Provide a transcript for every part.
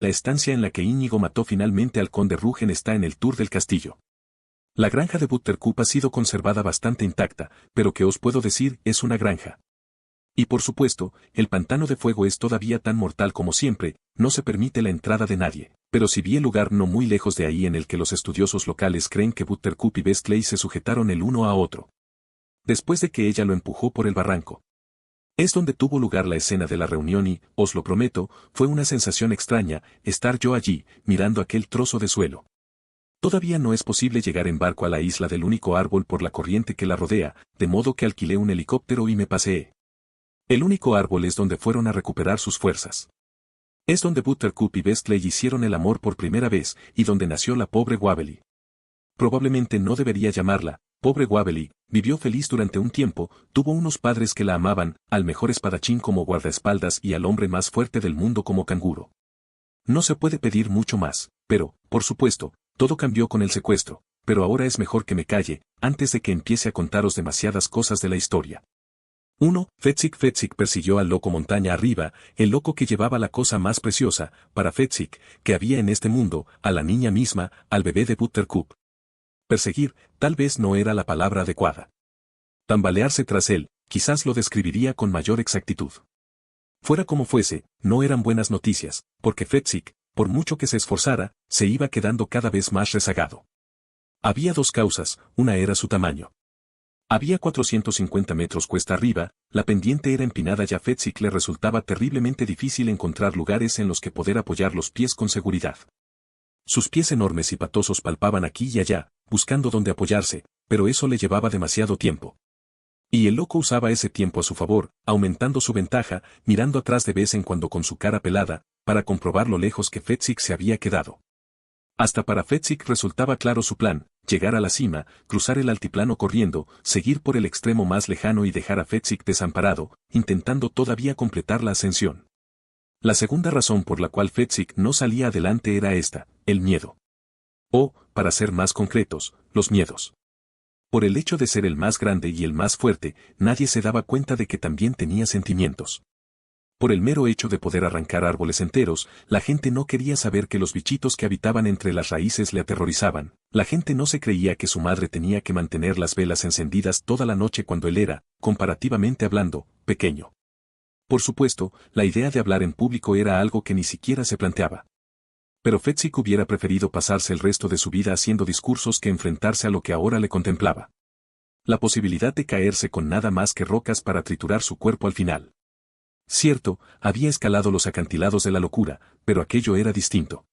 La estancia en la que Íñigo mató finalmente al conde Rugen está en el Tour del Castillo. La granja de Buttercup ha sido conservada bastante intacta, pero que os puedo decir, es una granja. Y por supuesto, el pantano de fuego es todavía tan mortal como siempre, no se permite la entrada de nadie. Pero si vi el lugar no muy lejos de ahí en el que los estudiosos locales creen que Buttercup y Bestley se sujetaron el uno a otro. Después de que ella lo empujó por el barranco. Es donde tuvo lugar la escena de la reunión y, os lo prometo, fue una sensación extraña, estar yo allí, mirando aquel trozo de suelo. Todavía no es posible llegar en barco a la isla del único árbol por la corriente que la rodea, de modo que alquilé un helicóptero y me paseé. El único árbol es donde fueron a recuperar sus fuerzas. Es donde Buttercup y Bestley hicieron el amor por primera vez, y donde nació la pobre Waverly. Probablemente no debería llamarla, pobre Waverly, vivió feliz durante un tiempo, tuvo unos padres que la amaban, al mejor espadachín como guardaespaldas y al hombre más fuerte del mundo como canguro. No se puede pedir mucho más, pero, por supuesto, todo cambió con el secuestro, pero ahora es mejor que me calle, antes de que empiece a contaros demasiadas cosas de la historia. 1. Fetzik persiguió al loco montaña arriba, el loco que llevaba la cosa más preciosa, para Fetzik, que había en este mundo, a la niña misma, al bebé de Buttercup. Perseguir, tal vez no era la palabra adecuada. Tambalearse tras él, quizás lo describiría con mayor exactitud. Fuera como fuese, no eran buenas noticias, porque Fetzik, por mucho que se esforzara, se iba quedando cada vez más rezagado. Había dos causas, una era su tamaño. Había 450 metros cuesta arriba, la pendiente era empinada y a Fetzik le resultaba terriblemente difícil encontrar lugares en los que poder apoyar los pies con seguridad. Sus pies enormes y patosos palpaban aquí y allá, buscando dónde apoyarse, pero eso le llevaba demasiado tiempo. Y el loco usaba ese tiempo a su favor, aumentando su ventaja, mirando atrás de vez en cuando con su cara pelada, para comprobar lo lejos que Fetzik se había quedado. Hasta para Fetzik resultaba claro su plan, llegar a la cima, cruzar el altiplano corriendo, seguir por el extremo más lejano y dejar a Fetzik desamparado, intentando todavía completar la ascensión. La segunda razón por la cual Fetzik no salía adelante era esta, el miedo. O, para ser más concretos, los miedos. Por el hecho de ser el más grande y el más fuerte, nadie se daba cuenta de que también tenía sentimientos. Por el mero hecho de poder arrancar árboles enteros, la gente no quería saber que los bichitos que habitaban entre las raíces le aterrorizaban. La gente no se creía que su madre tenía que mantener las velas encendidas toda la noche cuando él era, comparativamente hablando, pequeño. Por supuesto, la idea de hablar en público era algo que ni siquiera se planteaba. Pero Fetzik hubiera preferido pasarse el resto de su vida haciendo discursos que enfrentarse a lo que ahora le contemplaba. La posibilidad de caerse con nada más que rocas para triturar su cuerpo al final. Cierto, había escalado los acantilados de la locura, pero aquello era distinto.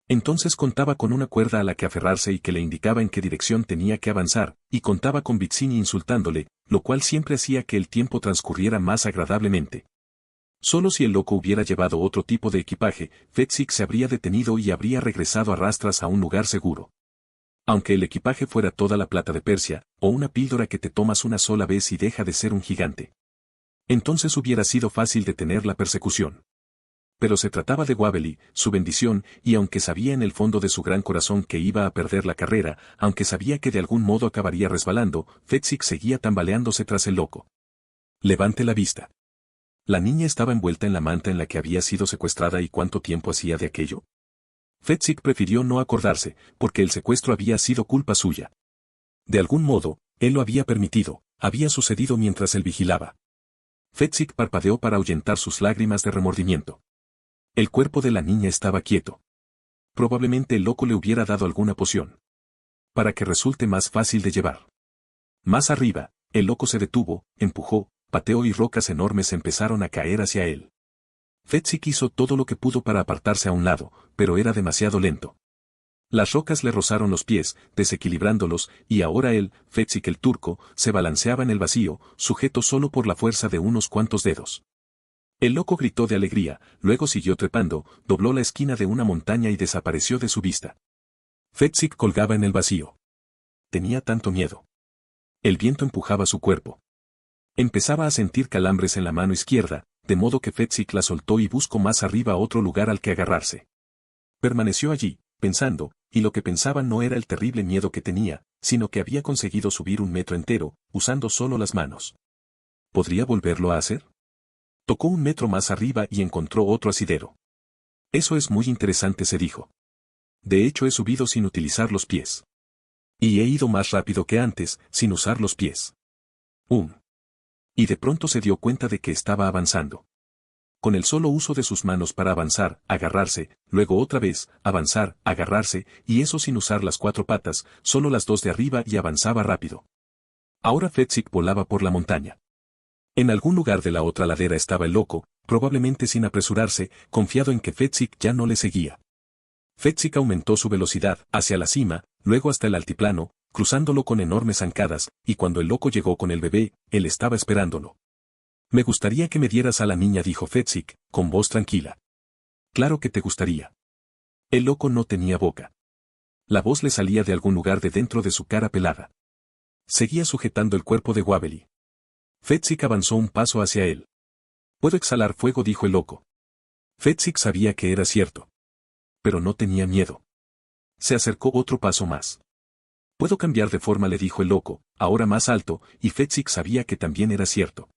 Entonces contaba con una cuerda a la que aferrarse y que le indicaba en qué dirección tenía que avanzar, y contaba con Vizzini insultándole, lo cual siempre hacía que el tiempo transcurriera más agradablemente. Solo si el loco hubiera llevado otro tipo de equipaje, Fetzik se habría detenido y habría regresado a rastras a un lugar seguro. Aunque el equipaje fuera toda la plata de Persia, o una píldora que te tomas una sola vez y deja de ser un gigante. Entonces hubiera sido fácil detener la persecución. Pero se trataba de Waverly, su bendición, y aunque sabía en el fondo de su gran corazón que iba a perder la carrera, aunque sabía que de algún modo acabaría resbalando, Fetzik seguía tambaleándose tras el loco. Levante la vista. La niña estaba envuelta en la manta en la que había sido secuestrada y ¿cuánto tiempo hacía de aquello? Fetzik prefirió no acordarse, porque el secuestro había sido culpa suya. De algún modo, él lo había permitido, había sucedido mientras él vigilaba. Fetzik parpadeó para ahuyentar sus lágrimas de remordimiento. El cuerpo de la niña estaba quieto. Probablemente el loco le hubiera dado alguna poción. Para que resulte más fácil de llevar. Más arriba, el loco se detuvo, empujó, pateó y rocas enormes empezaron a caer hacia él. Fetzik hizo todo lo que pudo para apartarse a un lado, pero era demasiado lento. Las rocas le rozaron los pies, desequilibrándolos, y ahora él, Fetzik el turco, se balanceaba en el vacío, sujeto solo por la fuerza de unos cuantos dedos. El loco gritó de alegría, luego siguió trepando, dobló la esquina de una montaña y desapareció de su vista. Fetzik colgaba en el vacío. Tenía tanto miedo. El viento empujaba su cuerpo. Empezaba a sentir calambres en la mano izquierda, de modo que Fetzik la soltó y buscó más arriba otro lugar al que agarrarse. Permaneció allí, pensando, y lo que pensaba no era el terrible miedo que tenía, sino que había conseguido subir 1 metro entero, usando solo las manos. ¿Podría volverlo a hacer? Tocó 1 metro más arriba y encontró otro asidero. Eso es muy interesante, se dijo. De hecho, he subido sin utilizar los pies. Y he ido más rápido que antes, sin usar los pies. Y de pronto se dio cuenta de que estaba avanzando. Con el solo uso de sus manos para avanzar, agarrarse, luego otra vez, avanzar, agarrarse, y eso sin usar las 4 patas, solo las 2 de arriba, y avanzaba rápido. Ahora Fetzik volaba por la montaña. En algún lugar de la otra ladera estaba el loco, probablemente sin apresurarse, confiado en que Fetzik ya no le seguía. Fetzik aumentó su velocidad hacia la cima, luego hasta el altiplano, cruzándolo con enormes zancadas, y cuando el loco llegó con el bebé, él estaba esperándolo. Me gustaría que me dieras a la niña, dijo Fetzik, con voz tranquila. Claro que te gustaría. El loco no tenía boca. La voz le salía de algún lugar de dentro de su cara pelada. Seguía sujetando el cuerpo de Wabeli. Fetzik avanzó un paso hacia él. Puedo exhalar fuego, dijo el loco. Fetzik sabía que era cierto. Pero no tenía miedo. Se acercó otro paso más. Puedo cambiar de forma, le dijo el loco, ahora más alto, y Fetzik sabía que también era cierto.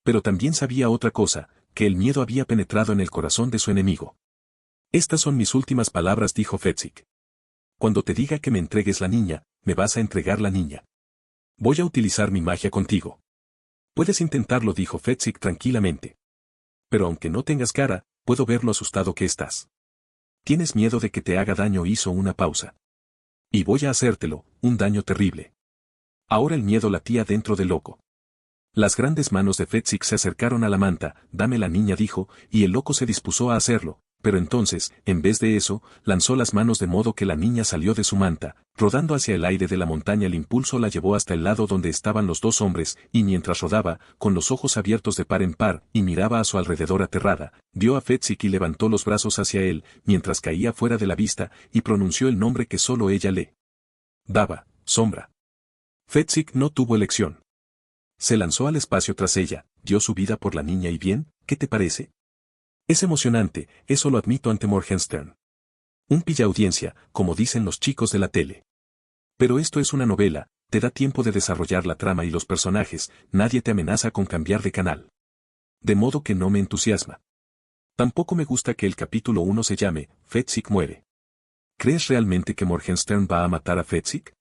Pero también sabía otra cosa, que el miedo había penetrado en el corazón de su enemigo. Estas son mis últimas palabras, dijo Fetzik. Cuando te diga que me entregues la niña, me vas a entregar la niña. Voy a utilizar mi magia contigo. Puedes intentarlo, dijo Fetzik tranquilamente. Pero aunque no tengas cara, puedo ver lo asustado que estás. Tienes miedo de que te haga daño, hizo una pausa. Y voy a hacértelo, un daño terrible. Ahora el miedo latía dentro del loco. Las grandes manos de Fetzik se acercaron a la manta, dame la niña, dijo, y el loco se dispuso a hacerlo, pero entonces, en vez de eso, lanzó las manos de modo que la niña salió de su manta, rodando hacia el aire de la montaña. El impulso la llevó hasta el lado donde estaban los 2 hombres, y mientras rodaba, con los ojos abiertos de par en par, y miraba a su alrededor aterrada, vio a Fetzik y levantó los brazos hacia él, mientras caía fuera de la vista, y pronunció el nombre que solo ella le daba, Sombra. Fetzik no tuvo elección. Se lanzó al espacio tras ella, dio su vida por la niña y bien, ¿qué te parece? Es emocionante, eso lo admito ante Morgenstern. Un pilla audiencia, como dicen los chicos de la tele. Pero esto es una novela, te da tiempo de desarrollar la trama y los personajes, nadie te amenaza con cambiar de canal. De modo que no me entusiasma. Tampoco me gusta que el capítulo 1 se llame, Fetzik muere. ¿Crees realmente que Morgenstern va a matar a Fetzik?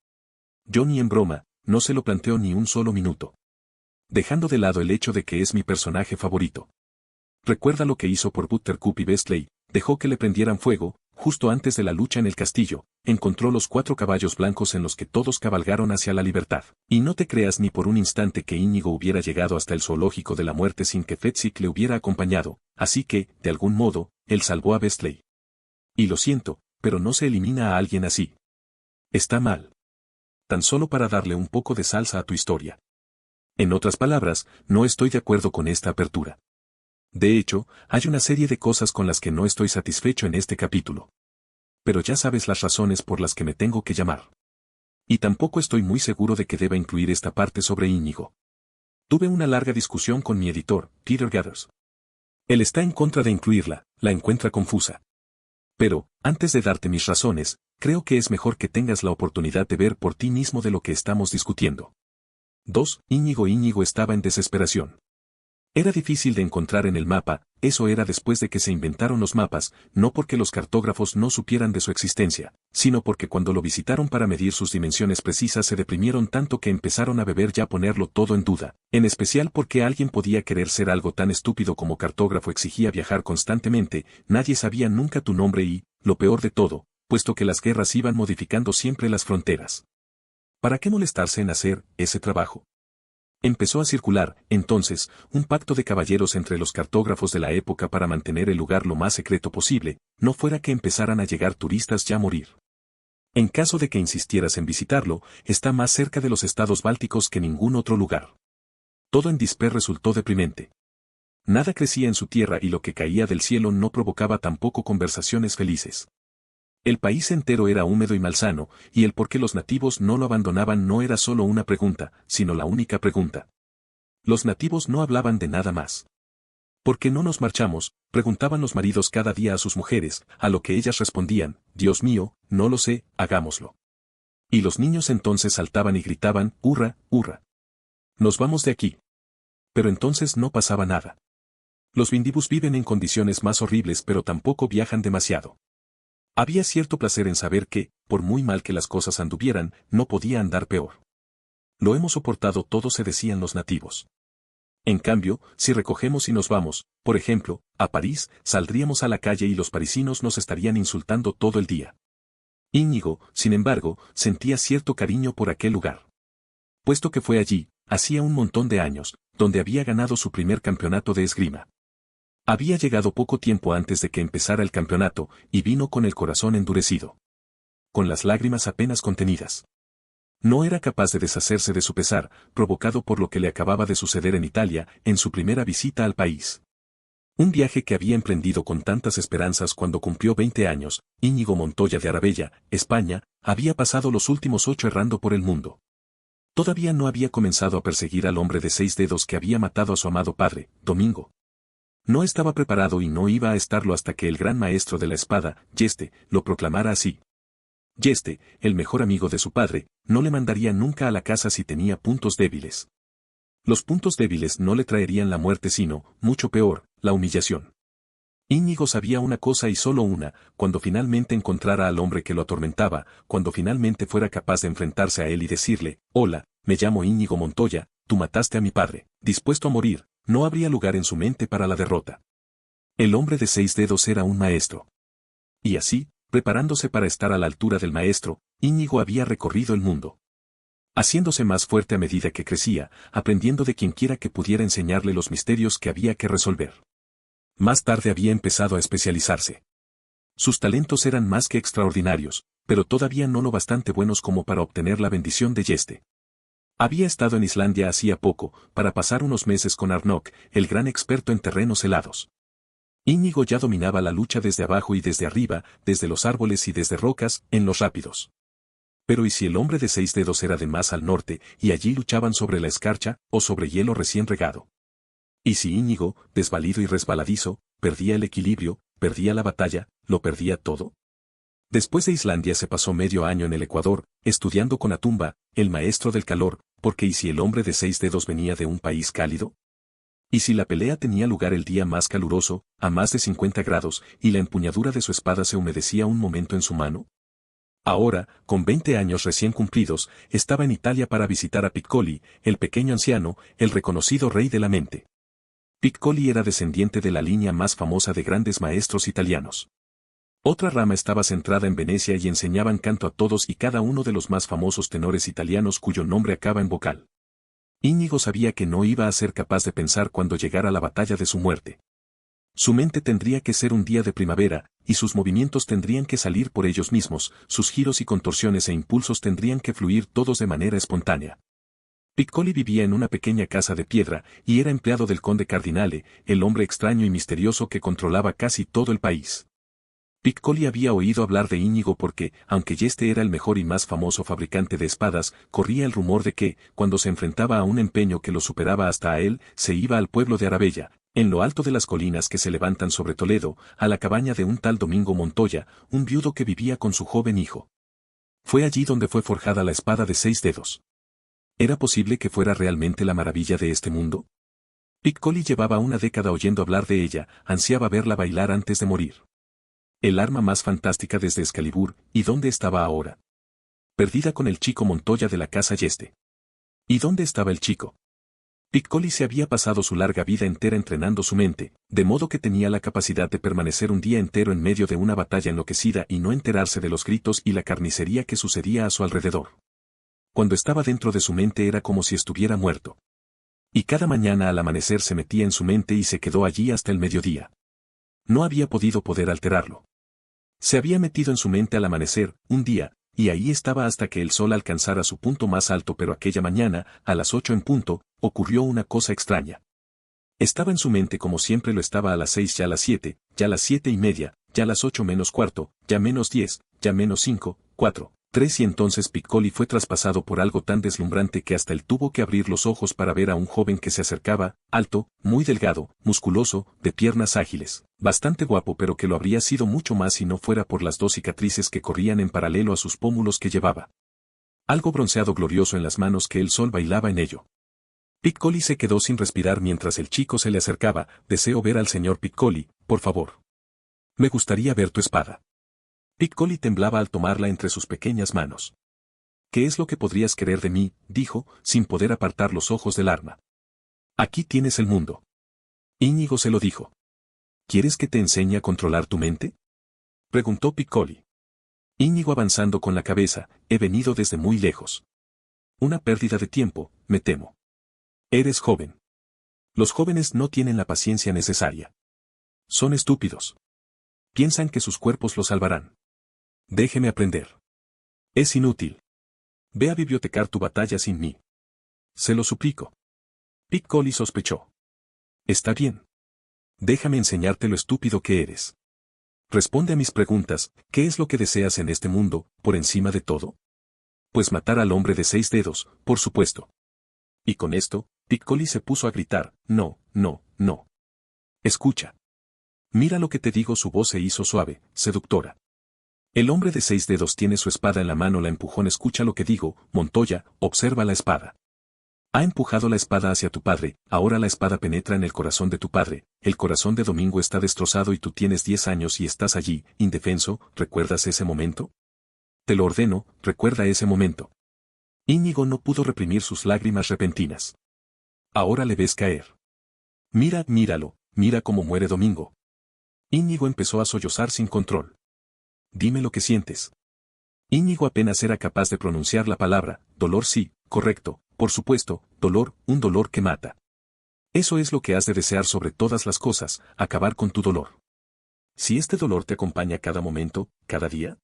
Yo ni en broma, no se lo planteo ni un solo minuto. Dejando de lado el hecho de que es mi personaje favorito. Recuerda lo que hizo por Buttercup y Bestley, dejó que le prendieran fuego, justo antes de la lucha en el castillo, encontró los 4 caballos blancos en los que todos cabalgaron hacia la libertad. Y no te creas ni por un instante que Íñigo hubiera llegado hasta el zoológico de la muerte sin que Fetzik le hubiera acompañado, así que, de algún modo, él salvó a Bestley. Y lo siento, pero no se elimina a alguien así. Está mal. Tan solo para darle un poco de salsa a tu historia. En otras palabras, no estoy de acuerdo con esta apertura. De hecho, hay una serie de cosas con las que no estoy satisfecho en este capítulo. Pero ya sabes las razones por las que me tengo que llamar. Y tampoco estoy muy seguro de que deba incluir esta parte sobre Íñigo. Tuve una larga discusión con mi editor, Peter Gathers. Él está en contra de incluirla, la encuentra confusa. Pero, antes de darte mis razones, creo que es mejor que tengas la oportunidad de ver por ti mismo de lo que estamos discutiendo. 2. Íñigo estaba en desesperación. Era difícil de encontrar en el mapa, eso era después de que se inventaron los mapas, no porque los cartógrafos no supieran de su existencia, sino porque cuando lo visitaron para medir sus dimensiones precisas se deprimieron tanto que empezaron a beber y a ponerlo todo en duda, en especial porque alguien podía querer ser algo tan estúpido como cartógrafo exigía viajar constantemente, nadie sabía nunca tu nombre y, lo peor de todo, puesto que las guerras iban modificando siempre las fronteras. ¿Para qué molestarse en hacer ese trabajo? Empezó a circular, entonces, un pacto de caballeros entre los cartógrafos de la época para mantener el lugar lo más secreto posible, no fuera que empezaran a llegar turistas ya a morir. En caso de que insistieras en visitarlo, está más cerca de los estados bálticos que ningún otro lugar. Todo en Disper resultó deprimente. Nada crecía en su tierra y lo que caía del cielo no provocaba tampoco conversaciones felices. El país entero era húmedo y malsano, y el por qué los nativos no lo abandonaban no era solo una pregunta, sino la única pregunta. Los nativos no hablaban de nada más. ¿Por qué no nos marchamos?, preguntaban los maridos cada día a sus mujeres, a lo que ellas respondían, Dios mío, no lo sé, hagámoslo. Y los niños entonces saltaban y gritaban, hurra, hurra. Nos vamos de aquí. Pero entonces no pasaba nada. Los Vindibus viven en condiciones más horribles pero tampoco viajan demasiado. Había cierto placer en saber que, por muy mal que las cosas anduvieran, no podía andar peor. Lo hemos soportado todo, se decían los nativos. En cambio, si recogemos y nos vamos, por ejemplo, a París, saldríamos a la calle y los parisinos nos estarían insultando todo el día. Íñigo, sin embargo, sentía cierto cariño por aquel lugar. Puesto que fue allí, hacía un montón de años, donde había ganado su primer campeonato de esgrima. Había llegado poco tiempo antes de que empezara el campeonato, y vino con el corazón endurecido. Con las lágrimas apenas contenidas. No era capaz de deshacerse de su pesar, provocado por lo que le acababa de suceder en Italia, en su primera visita al país. Un viaje que había emprendido con tantas esperanzas cuando cumplió 20 años, Íñigo Montoya de Arabella, España, había pasado los últimos 8 errando por el mundo. Todavía no había comenzado a perseguir al hombre de 6 dedos que había matado a su amado padre, Domingo. No estaba preparado y no iba a estarlo hasta que el gran maestro de la espada, Yeste, lo proclamara así. Yeste, el mejor amigo de su padre, no le mandaría nunca a la casa si tenía puntos débiles. Los puntos débiles no le traerían la muerte sino, mucho peor, la humillación. Íñigo sabía una cosa y solo una: cuando finalmente encontrara al hombre que lo atormentaba, cuando finalmente fuera capaz de enfrentarse a él y decirle, hola, me llamo Íñigo Montoya, tú mataste a mi padre, dispuesto a morir, no habría lugar en su mente para la derrota. El hombre de 6 dedos era un maestro. Y así, preparándose para estar a la altura del maestro, Íñigo había recorrido el mundo. Haciéndose más fuerte a medida que crecía, aprendiendo de quienquiera que pudiera enseñarle los misterios que había que resolver. Más tarde había empezado a especializarse. Sus talentos eran más que extraordinarios, pero todavía no lo bastante buenos como para obtener la bendición de Yeste. Había estado en Islandia hacía poco, para pasar unos meses con Arnok, el gran experto en terrenos helados. Íñigo ya dominaba la lucha desde abajo y desde arriba, desde los árboles y desde rocas, en los rápidos. Pero ¿y si el hombre de 6 dedos era de más al norte, y allí luchaban sobre la escarcha, o sobre hielo recién regado? ¿Y si Íñigo, desvalido y resbaladizo, perdía el equilibrio, perdía la batalla, lo perdía todo? Después de Islandia se pasó medio año en el Ecuador, estudiando con Atumba, el maestro del calor, porque ¿y si el hombre de 6 dedos venía de un país cálido? ¿Y si la pelea tenía lugar el día más caluroso, a más de 50 grados, y la empuñadura de su espada se humedecía un momento en su mano? Ahora, con 20 años recién cumplidos, estaba en Italia para visitar a Piccoli, el pequeño anciano, el reconocido rey de la mente. Piccoli era descendiente de la línea más famosa de grandes maestros italianos. Otra rama estaba centrada en Venecia y enseñaban canto a todos y cada uno de los más famosos tenores italianos cuyo nombre acaba en vocal. Íñigo sabía que no iba a ser capaz de pensar cuando llegara la batalla de su muerte. Su mente tendría que ser un día de primavera, y sus movimientos tendrían que salir por ellos mismos, sus giros y contorsiones e impulsos tendrían que fluir todos de manera espontánea. Piccoli vivía en una pequeña casa de piedra, y era empleado del conde Cardinale, el hombre extraño y misterioso que controlaba casi todo el país. Piccoli había oído hablar de Íñigo porque, aunque Yeste era el mejor y más famoso fabricante de espadas, corría el rumor de que, cuando se enfrentaba a un empeño que lo superaba hasta a él, se iba al pueblo de Arabella, en lo alto de las colinas que se levantan sobre Toledo, a la cabaña de un tal Domingo Montoya, un viudo que vivía con su joven hijo. Fue allí donde fue forjada la espada de 6 dedos. ¿Era posible que fuera realmente la maravilla de este mundo? Piccoli llevaba una década oyendo hablar de ella, ansiaba verla bailar antes de morir. El arma más fantástica desde Excalibur, ¿y dónde estaba ahora? Perdida con el chico Montoya de la casa Yeste. ¿Y dónde estaba el chico? Piccoli se había pasado su larga vida entera entrenando su mente, de modo que tenía la capacidad de permanecer un día entero en medio de una batalla enloquecida y no enterarse de los gritos y la carnicería que sucedía a su alrededor. Cuando estaba dentro de su mente era como si estuviera muerto. Y cada mañana al amanecer se metía en su mente y se quedó allí hasta el mediodía. No había podido alterarlo. Se había metido en su mente al amanecer, un día, y ahí estaba hasta que el sol alcanzara su punto más alto, pero aquella mañana, a las 8 en punto, ocurrió una cosa extraña. Estaba en su mente como siempre lo estaba a las 6, ya a las 7, ya a las 7:30, ya a las 8 menos cuarto, ya menos 10, ya menos 5, 4, 3 y entonces Piccoli fue traspasado por algo tan deslumbrante que hasta él tuvo que abrir los ojos para ver a un joven que se acercaba, alto, muy delgado, musculoso, de piernas ágiles, bastante guapo pero que lo habría sido mucho más si no fuera por las 2 cicatrices que corrían en paralelo a sus pómulos que llevaba. Algo bronceado glorioso en las manos que el sol bailaba en ello. Piccoli se quedó sin respirar mientras el chico se le acercaba. Deseo ver al señor Piccoli, por favor. Me gustaría ver tu espada. Piccoli temblaba al tomarla entre sus pequeñas manos. ¿Qué es lo que podrías querer de mí?, dijo, sin poder apartar los ojos del arma. Aquí tienes el mundo. Íñigo se lo dijo. ¿Quieres que te enseñe a controlar tu mente?, preguntó Piccoli. Íñigo avanzando con la cabeza. He venido desde muy lejos. Una pérdida de tiempo, me temo. Eres joven. Los jóvenes no tienen la paciencia necesaria. Son estúpidos. Piensan que sus cuerpos los salvarán. Déjeme aprender. Es inútil. Ve a bibliotecar tu batalla sin mí. Se lo suplico. Piccoli sospechó. Está bien. Déjame enseñarte lo estúpido que eres. Responde a mis preguntas. ¿Qué es lo que deseas en este mundo, por encima de todo? Pues matar al hombre de 6 dedos, por supuesto. Y con esto, Piccoli se puso a gritar, no, no, no. Escucha. Mira lo que te digo. Su voz se hizo suave, seductora. El hombre de 6 dedos tiene su espada en la mano. La empujón. Escucha lo que digo, Montoya, observa la espada. Ha empujado la espada hacia tu padre, ahora la espada penetra en el corazón de tu padre. El corazón de Domingo está destrozado y tú tienes 10 años y estás allí, indefenso. ¿Recuerdas ese momento? Te lo ordeno, recuerda ese momento. Íñigo no pudo reprimir sus lágrimas repentinas. Ahora le ves caer. Míralo, mira cómo muere Domingo. Íñigo empezó a sollozar sin control. Dime lo que sientes. Íñigo apenas era capaz de pronunciar la palabra, dolor. Sí, correcto, por supuesto, dolor, un dolor que mata. Eso es lo que has de desear sobre todas las cosas, acabar con tu dolor. Si este dolor te acompaña cada momento, cada día.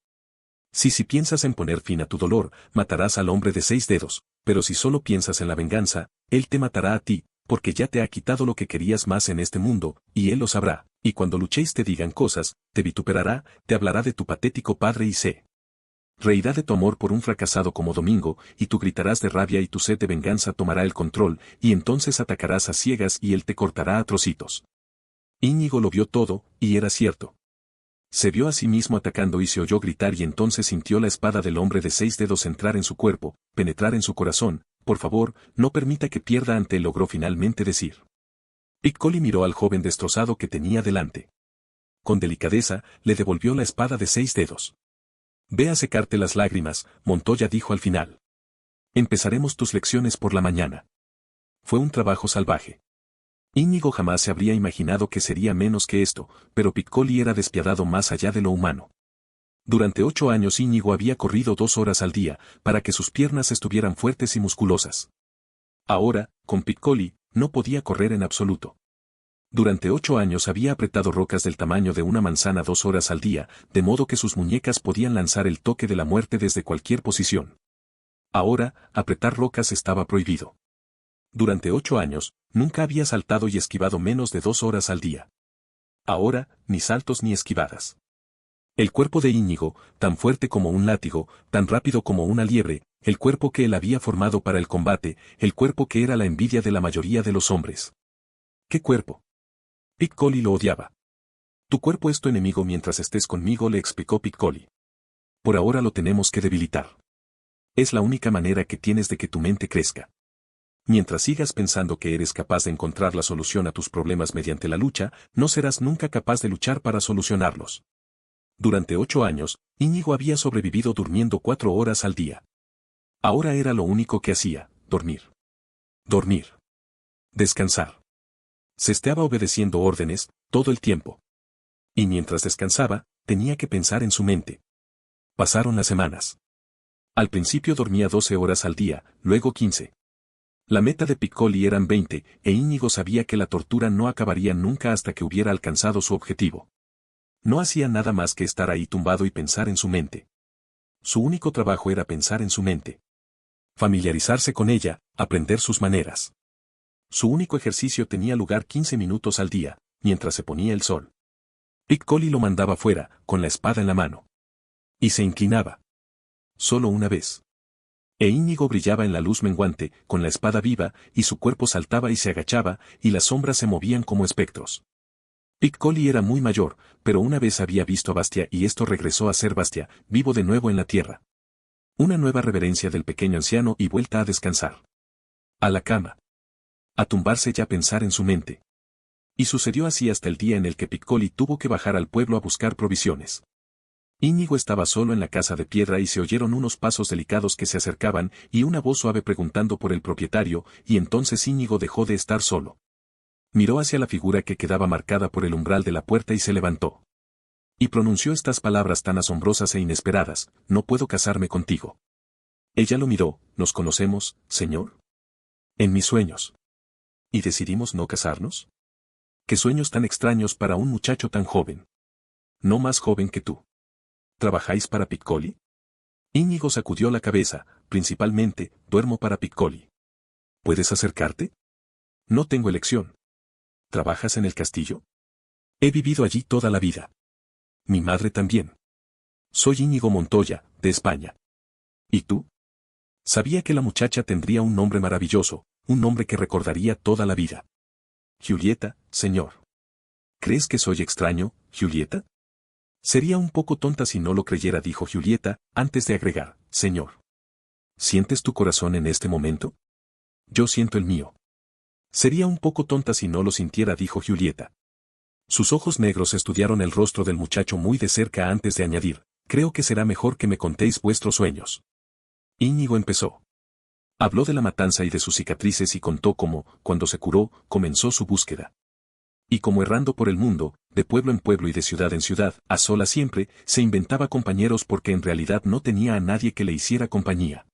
Si piensas en poner fin a tu dolor, matarás al hombre de 6 dedos, pero si solo piensas en la venganza, él te matará a ti, porque ya te ha quitado lo que querías más en este mundo, y él lo sabrá, y cuando luchéis te digan cosas, te vituperará, te hablará de tu patético padre y se reirá de tu amor por un fracasado como Domingo, y tú gritarás de rabia y tu sed de venganza tomará el control, y entonces atacarás a ciegas y él te cortará a trocitos. Íñigo lo vio todo, y era cierto. Se vio a sí mismo atacando y se oyó gritar y entonces sintió la espada del hombre de 6 dedos entrar en su cuerpo, penetrar en su corazón. Por favor, no permita que pierda ante él, logró finalmente decir. Piccoli miró al joven destrozado que tenía delante. Con delicadeza, le devolvió la espada de 6 dedos. Ve a secarte las lágrimas, Montoya dijo al final. Empezaremos tus lecciones por la mañana. Fue un trabajo salvaje. Íñigo jamás se habría imaginado que sería menos que esto, pero Piccoli era despiadado más allá de lo humano. Durante 8 años Íñigo había corrido 2 horas al día, para que sus piernas estuvieran fuertes y musculosas. Ahora, con Piccoli, no podía correr en absoluto. Durante 8 años había apretado rocas del tamaño de una manzana 2 horas al día, de modo que sus muñecas podían lanzar el toque de la muerte desde cualquier posición. Ahora, apretar rocas estaba prohibido. Durante 8 años, nunca había saltado y esquivado menos de 2 horas al día. Ahora, ni saltos ni esquivadas. El cuerpo de Íñigo, tan fuerte como un látigo, tan rápido como una liebre, el cuerpo que él había formado para el combate, el cuerpo que era la envidia de la mayoría de los hombres. ¿Qué cuerpo? Piccoli lo odiaba. Tu cuerpo es tu enemigo mientras estés conmigo, le explicó Piccoli. Por ahora lo tenemos que debilitar. Es la única manera que tienes de que tu mente crezca. Mientras sigas pensando que eres capaz de encontrar la solución a tus problemas mediante la lucha, no serás nunca capaz de luchar para solucionarlos. Durante 8 años, Íñigo había sobrevivido durmiendo 4 horas al día. Ahora era lo único que hacía, dormir. Dormir. Descansar. Se estaba obedeciendo órdenes, todo el tiempo. Y mientras descansaba, tenía que pensar en su mente. Pasaron las semanas. Al principio dormía 12 horas al día, luego 15. La meta de Piccoli eran 20, e Íñigo sabía que la tortura no acabaría nunca hasta que hubiera alcanzado su objetivo. No hacía nada más que estar ahí tumbado y pensar en su mente. Su único trabajo era pensar en su mente. Familiarizarse con ella, aprender sus maneras. Su único ejercicio tenía lugar 15 minutos al día, mientras se ponía el sol. Piccoli lo mandaba fuera, con la espada en la mano. Y se inclinaba. Solo una vez. E Íñigo brillaba en la luz menguante, con la espada viva, y su cuerpo saltaba y se agachaba, y las sombras se movían como espectros. Piccoli era muy mayor, pero una vez había visto a Bastia y esto regresó a ser Bastia, vivo de nuevo en la tierra. Una nueva reverencia del pequeño anciano y vuelta a descansar. A la cama. A tumbarse ya pensar en su mente. Y sucedió así hasta el día en el que Piccoli tuvo que bajar al pueblo a buscar provisiones. Íñigo estaba solo en la casa de piedra y se oyeron unos pasos delicados que se acercaban y una voz suave preguntando por el propietario, y entonces Íñigo dejó de estar solo. Miró hacia la figura que quedaba marcada por el umbral de la puerta y se levantó. Y pronunció estas palabras tan asombrosas e inesperadas: no puedo casarme contigo. Ella lo miró: ¿nos conocemos, señor? En mis sueños. ¿Y decidimos no casarnos? ¿Qué sueños tan extraños para un muchacho tan joven? No más joven que tú. ¿Trabajáis para Piccoli? Íñigo sacudió la cabeza: principalmente, duermo para Piccoli. ¿Puedes acercarte? No tengo elección. ¿Trabajas en el castillo? He vivido allí toda la vida. Mi madre también. Soy Íñigo Montoya, de España. ¿Y tú? Sabía que la muchacha tendría un nombre maravilloso, un nombre que recordaría toda la vida. Julieta, señor. ¿Crees que soy extraño, Julieta? Sería un poco tonta si no lo creyera, dijo Julieta, antes de agregar: señor. ¿Sientes tu corazón en este momento? Yo siento el mío. Sería un poco tonta si no lo sintiera, dijo Julieta. Sus ojos negros estudiaron el rostro del muchacho muy de cerca antes de añadir: creo que será mejor que me contéis vuestros sueños. Íñigo empezó. Habló de la matanza y de sus cicatrices y contó cómo, cuando se curó, comenzó su búsqueda. Y como errando por el mundo, de pueblo en pueblo y de ciudad en ciudad, a solas siempre, se inventaba compañeros porque en realidad no tenía a nadie que le hiciera compañía.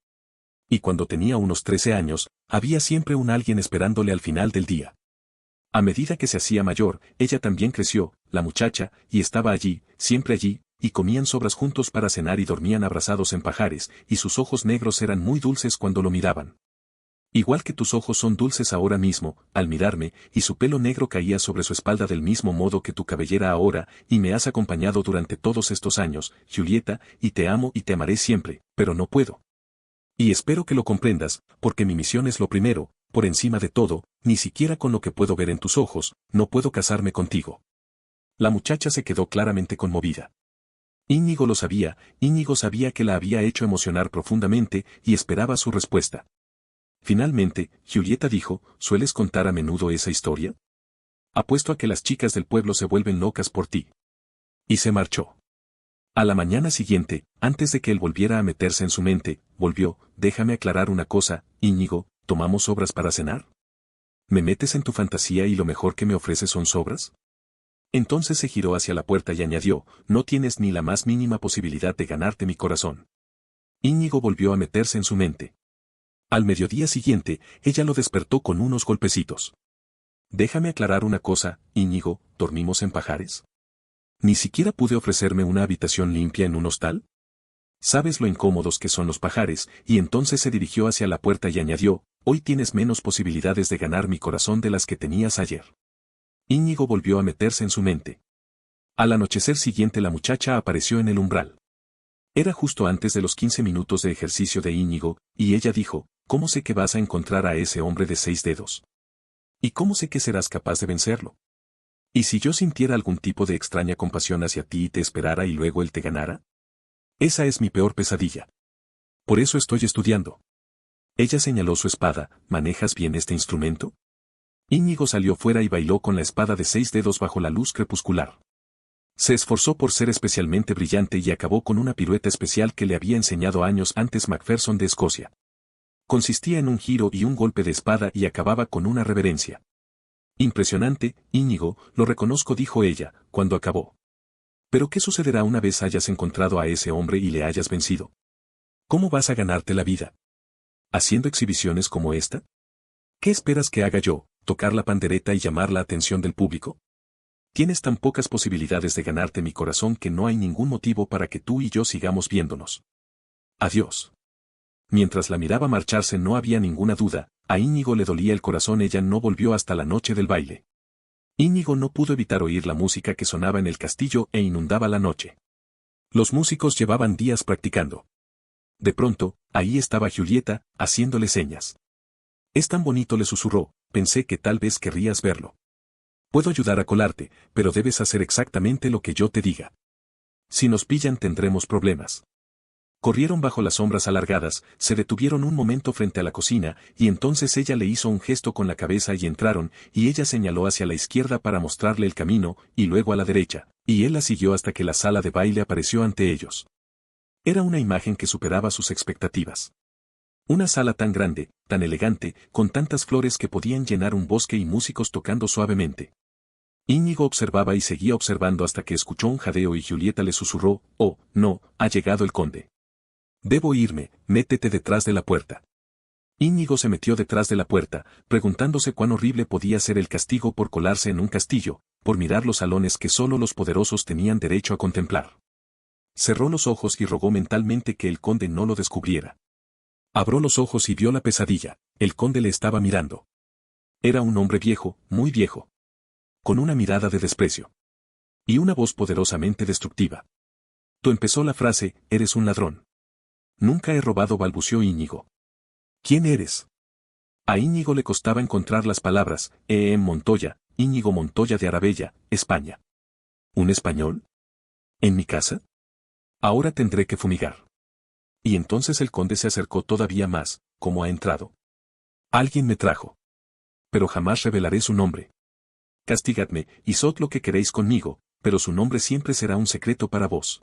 Y cuando tenía unos 13 años, había siempre un alguien esperándole al final del día. A medida que se hacía mayor, ella también creció, la muchacha, y estaba allí, siempre allí, y comían sobras juntos para cenar y dormían abrazados en pajares, y sus ojos negros eran muy dulces cuando lo miraban. Igual que tus ojos son dulces ahora mismo, al mirarme, y su pelo negro caía sobre su espalda del mismo modo que tu cabellera ahora, y me has acompañado durante todos estos años, Julieta, y te amo y te amaré siempre, pero no puedo. Y espero que lo comprendas, porque mi misión es lo primero, por encima de todo, ni siquiera con lo que puedo ver en tus ojos, no puedo casarme contigo. La muchacha se quedó claramente conmovida. Íñigo lo sabía, Íñigo sabía que la había hecho emocionar profundamente, y esperaba su respuesta. Finalmente, Julieta dijo: ¿sueles contar a menudo esa historia? Apuesto a que las chicas del pueblo se vuelven locas por ti. Y se marchó. A la mañana siguiente, antes de que él volviera a meterse en su mente, volvió: déjame aclarar una cosa, Íñigo, ¿tomamos sobras para cenar? ¿Me metes en tu fantasía y lo mejor que me ofreces son sobras? Entonces se giró hacia la puerta y añadió: no tienes ni la más mínima posibilidad de ganarte mi corazón. Íñigo volvió a meterse en su mente. Al mediodía siguiente, ella lo despertó con unos golpecitos. Déjame aclarar una cosa, Íñigo, ¿dormimos en pajares? ¿Ni siquiera pude ofrecerme una habitación limpia en un hostal? Sabes lo incómodos que son los pajares, y entonces se dirigió hacia la puerta y añadió: hoy tienes menos posibilidades de ganar mi corazón de las que tenías ayer. Íñigo volvió a meterse en su mente. Al anochecer siguiente la muchacha apareció en el umbral. Era justo antes de los 15 minutos de ejercicio de Íñigo, y ella dijo: ¿cómo sé que vas a encontrar a ese hombre de 6 dedos? ¿Y cómo sé que serás capaz de vencerlo? ¿Y si yo sintiera algún tipo de extraña compasión hacia ti y te esperara y luego él te ganara? Esa es mi peor pesadilla. Por eso estoy estudiando. Ella señaló su espada: ¿manejas bien este instrumento? Íñigo salió fuera y bailó con la espada de 6 dedos bajo la luz crepuscular. Se esforzó por ser especialmente brillante y acabó con una pirueta especial que le había enseñado años antes Macpherson de Escocia. Consistía en un giro y un golpe de espada y acababa con una reverencia. Impresionante, Íñigo, lo reconozco, dijo ella, cuando acabó. Pero ¿qué sucederá una vez hayas encontrado a ese hombre y le hayas vencido? ¿Cómo vas a ganarte la vida? ¿Haciendo exhibiciones como esta? ¿Qué esperas que haga yo, tocar la pandereta y llamar la atención del público? Tienes tan pocas posibilidades de ganarte mi corazón que no hay ningún motivo para que tú y yo sigamos viéndonos. Adiós. Mientras la miraba marcharse no había ninguna duda, a Íñigo le dolía el corazón. Ella no volvió hasta la noche del baile. Íñigo no pudo evitar oír la música que sonaba en el castillo e inundaba la noche. Los músicos llevaban días practicando. De pronto, ahí estaba Julieta, haciéndole señas. Es tan bonito, le susurró, pensé que tal vez querrías verlo. Puedo ayudar a colarte, pero debes hacer exactamente lo que yo te diga. Si nos pillan tendremos problemas. Corrieron bajo las sombras alargadas, se detuvieron un momento frente a la cocina, y entonces ella le hizo un gesto con la cabeza y entraron, y ella señaló hacia la izquierda para mostrarle el camino, y luego a la derecha, y él la siguió hasta que la sala de baile apareció ante ellos. Era una imagen que superaba sus expectativas. Una sala tan grande, tan elegante, con tantas flores que podían llenar un bosque y músicos tocando suavemente. Íñigo observaba y seguía observando hasta que escuchó un jadeo y Julieta le susurró: «Oh, no, ha llegado el conde. Debo irme, métete detrás de la puerta». Íñigo se metió detrás de la puerta, preguntándose cuán horrible podía ser el castigo por colarse en un castillo, por mirar los salones que solo los poderosos tenían derecho a contemplar. Cerró los ojos y rogó mentalmente que el conde no lo descubriera. Abrió los ojos y vio la pesadilla. El conde le estaba mirando. Era un hombre viejo, muy viejo. Con una mirada de desprecio. Y una voz poderosamente destructiva. Tú empezó la frase: «Eres un ladrón». «Nunca he robado», balbuceó Íñigo. «¿Quién eres?». A Íñigo le costaba encontrar las palabras. Montoya, Íñigo Montoya de Arabella, España». «¿Un español? ¿En mi casa? Ahora tendré que fumigar». Y entonces el conde se acercó todavía más. «¿Cómo ha entrado?». «Alguien me trajo. Pero jamás revelaré su nombre. Castigadme, y sed lo que queréis conmigo, pero su nombre siempre será un secreto para vos».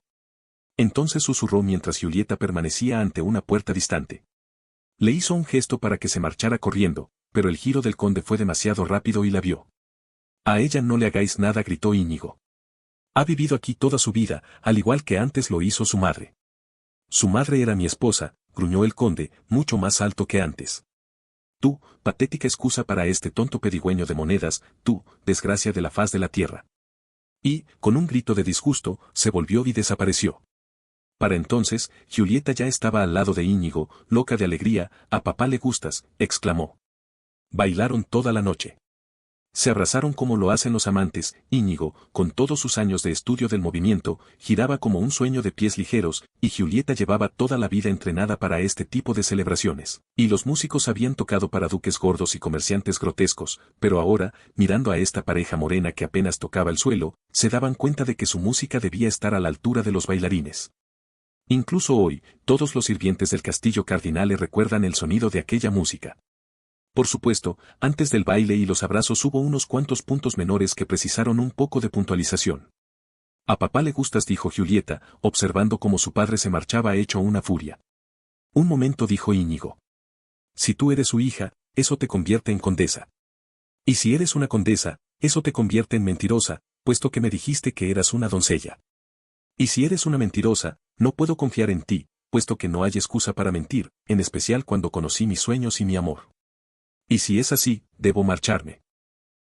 Entonces susurró mientras Julieta permanecía ante una puerta distante. Le hizo un gesto para que se marchara corriendo, pero el giro del conde fue demasiado rápido y la vio. «A ella no le hagáis nada», gritó Íñigo. «Ha vivido aquí toda su vida, al igual que antes lo hizo su madre». «Su madre era mi esposa», gruñó el conde, mucho más alto que antes. «Tú, patética excusa para este tonto pedigüeño de monedas, tú, desgracia de la faz de la tierra». Y, con un grito de disgusto, se volvió y desapareció. Para entonces, Julieta ya estaba al lado de Íñigo, loca de alegría. «A papá le gustas», exclamó. Bailaron toda la noche. Se abrazaron como lo hacen los amantes. Íñigo, con todos sus años de estudio del movimiento, giraba como un sueño de pies ligeros, y Julieta llevaba toda la vida entrenada para este tipo de celebraciones. Y los músicos habían tocado para duques gordos y comerciantes grotescos, pero ahora, mirando a esta pareja morena que apenas tocaba el suelo, se daban cuenta de que su música debía estar a la altura de los bailarines. Incluso hoy, todos los sirvientes del castillo cardinale recuerdan el sonido de aquella música. Por supuesto, antes del baile y los abrazos hubo unos cuantos puntos menores que precisaron un poco de puntualización. «A papá le gustas», dijo Julieta, observando cómo su padre se marchaba hecho una furia. «Un momento», dijo Íñigo. «Si tú eres su hija, eso te convierte en condesa. Y si eres una condesa, eso te convierte en mentirosa, puesto que me dijiste que eras una doncella. Y si eres una mentirosa, no puedo confiar en ti, puesto que no hay excusa para mentir, en especial cuando conocí mis sueños y mi amor. Y si es así, debo marcharme».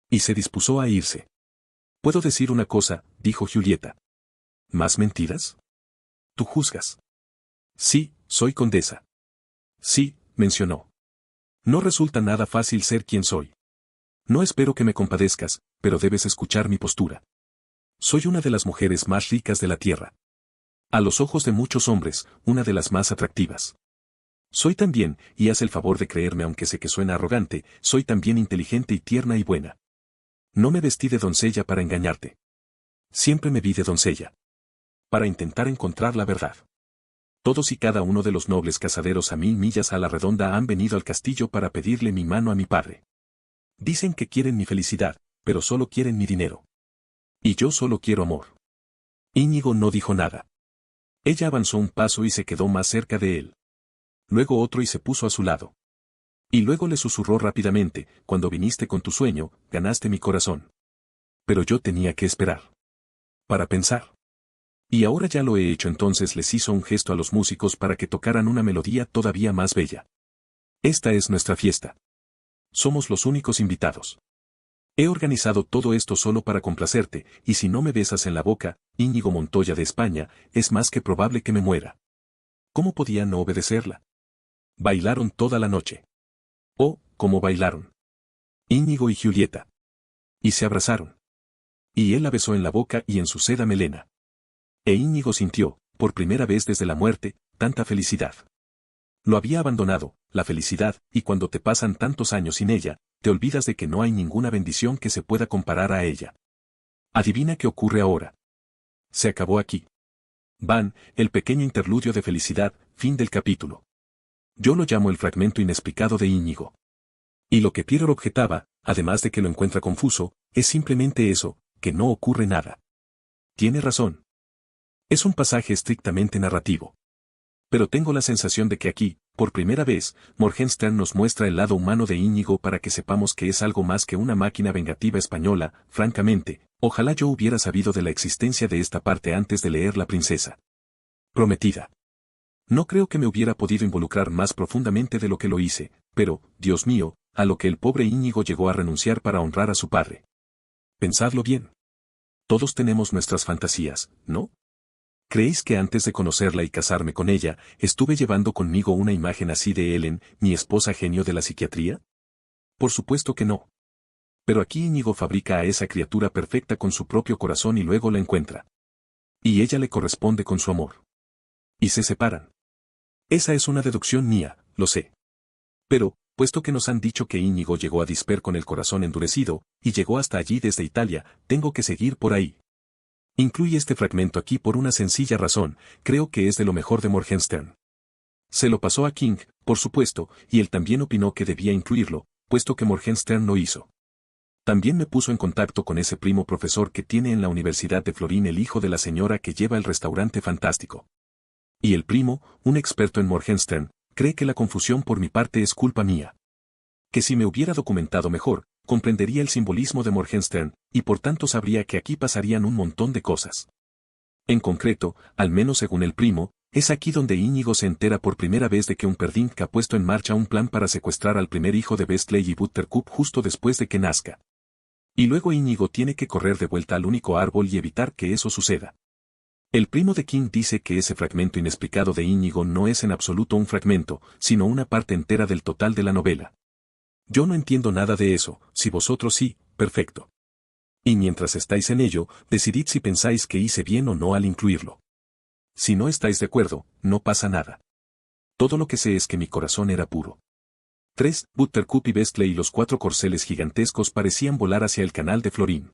Y se dispuso a irse. «¿Puedo decir una cosa?», dijo Julieta. «¿Más mentiras? ¿Tú juzgas?». «Sí, soy condesa». «Sí», mencionó. «No resulta nada fácil ser quien soy. No espero que me compadezcas, pero debes escuchar mi postura. Soy una de las mujeres más ricas de la tierra. A los ojos de muchos hombres, una de las más atractivas. Soy también, y haz el favor de creerme aunque sé que suena arrogante, soy también inteligente y tierna y buena. No me vestí de doncella para engañarte. Siempre me vi de doncella. Para intentar encontrar la verdad. Todos y cada uno de los nobles casaderos a 1000 millas a la redonda han venido al castillo para pedirle mi mano a mi padre. Dicen que quieren mi felicidad, pero solo quieren mi dinero. Y yo solo quiero amor». Íñigo no dijo nada. Ella avanzó un paso y se quedó más cerca de él. Luego otro y se puso a su lado. Y luego le susurró rápidamente: «Cuando viniste con tu sueño, ganaste mi corazón. Pero yo tenía que esperar. Para pensar. Y ahora ya lo he hecho». Entonces les hizo un gesto a los músicos para que tocaran una melodía todavía más bella. «Esta es nuestra fiesta. Somos los únicos invitados. He organizado todo esto solo para complacerte, y si no me besas en la boca, Íñigo Montoya de España, es más que probable que me muera». ¿Cómo podía no obedecerla? Bailaron toda la noche. Oh, cómo bailaron. Íñigo y Julieta. Y se abrazaron. Y él la besó en la boca y en su seda melena. E Íñigo sintió, por primera vez desde la muerte, tanta felicidad. Lo había abandonado, la felicidad, y cuando te pasan tantos años sin ella, te olvidas de que no hay ninguna bendición que se pueda comparar a ella. Adivina qué ocurre ahora. Se acabó aquí. Van, el pequeño interludio de felicidad, fin del capítulo. Yo lo llamo el fragmento inexplicado de Íñigo. Y lo que Pierre objetaba, además de que lo encuentra confuso, es simplemente eso, que no ocurre nada. Tiene razón. Es un pasaje estrictamente narrativo. Pero tengo la sensación de que aquí, por primera vez, Morgenstern nos muestra el lado humano de Íñigo para que sepamos que es algo más que una máquina vengativa española. Francamente, ojalá yo hubiera sabido de la existencia de esta parte antes de leer La princesa prometida. No creo que me hubiera podido involucrar más profundamente de lo que lo hice, pero, Dios mío, a lo que el pobre Íñigo llegó a renunciar para honrar a su padre. Pensadlo bien. Todos tenemos nuestras fantasías, ¿no? ¿Creéis que antes de conocerla y casarme con ella, estuve llevando conmigo una imagen así de Ellen, mi esposa genio de la psiquiatría? Por supuesto que no. Pero aquí Íñigo fabrica a esa criatura perfecta con su propio corazón y luego la encuentra. Y ella le corresponde con su amor. Y se separan. Esa es una deducción mía, lo sé. Pero, puesto que nos han dicho que Íñigo llegó a Disper con el corazón endurecido, y llegó hasta allí desde Italia, tengo que seguir por ahí. Incluye este fragmento aquí por una sencilla razón, creo que es de lo mejor de Morgenstern. Se lo pasó a King, por supuesto, y él también opinó que debía incluirlo, puesto que Morgenstern lo hizo. También me puso en contacto con ese primo profesor que tiene en la Universidad de Florín el hijo de la señora que lleva el restaurante fantástico. Y el primo, un experto en Morgenstern, cree que la confusión por mi parte es culpa mía. Que si me hubiera documentado mejor, comprendería el simbolismo de Morgenstern, y por tanto sabría que aquí pasarían un montón de cosas. En concreto, al menos según el primo, es aquí donde Íñigo se entera por primera vez de que un Perdink ha puesto en marcha un plan para secuestrar al primer hijo de Bestley y Buttercup justo después de que nazca. Y luego Íñigo tiene que correr de vuelta al único árbol y evitar que eso suceda. El primo de King dice que ese fragmento inexplicado de Íñigo no es en absoluto un fragmento, sino una parte entera del total de la novela. Yo no entiendo nada de eso, si vosotros sí, perfecto. Y mientras estáis en ello, decidid si pensáis que hice bien o no al incluirlo. Si no estáis de acuerdo, no pasa nada. Todo lo que sé es que mi corazón era puro. 3. Buttercup y Bestley y los 4 corceles gigantescos parecían volar hacia el canal de Florín.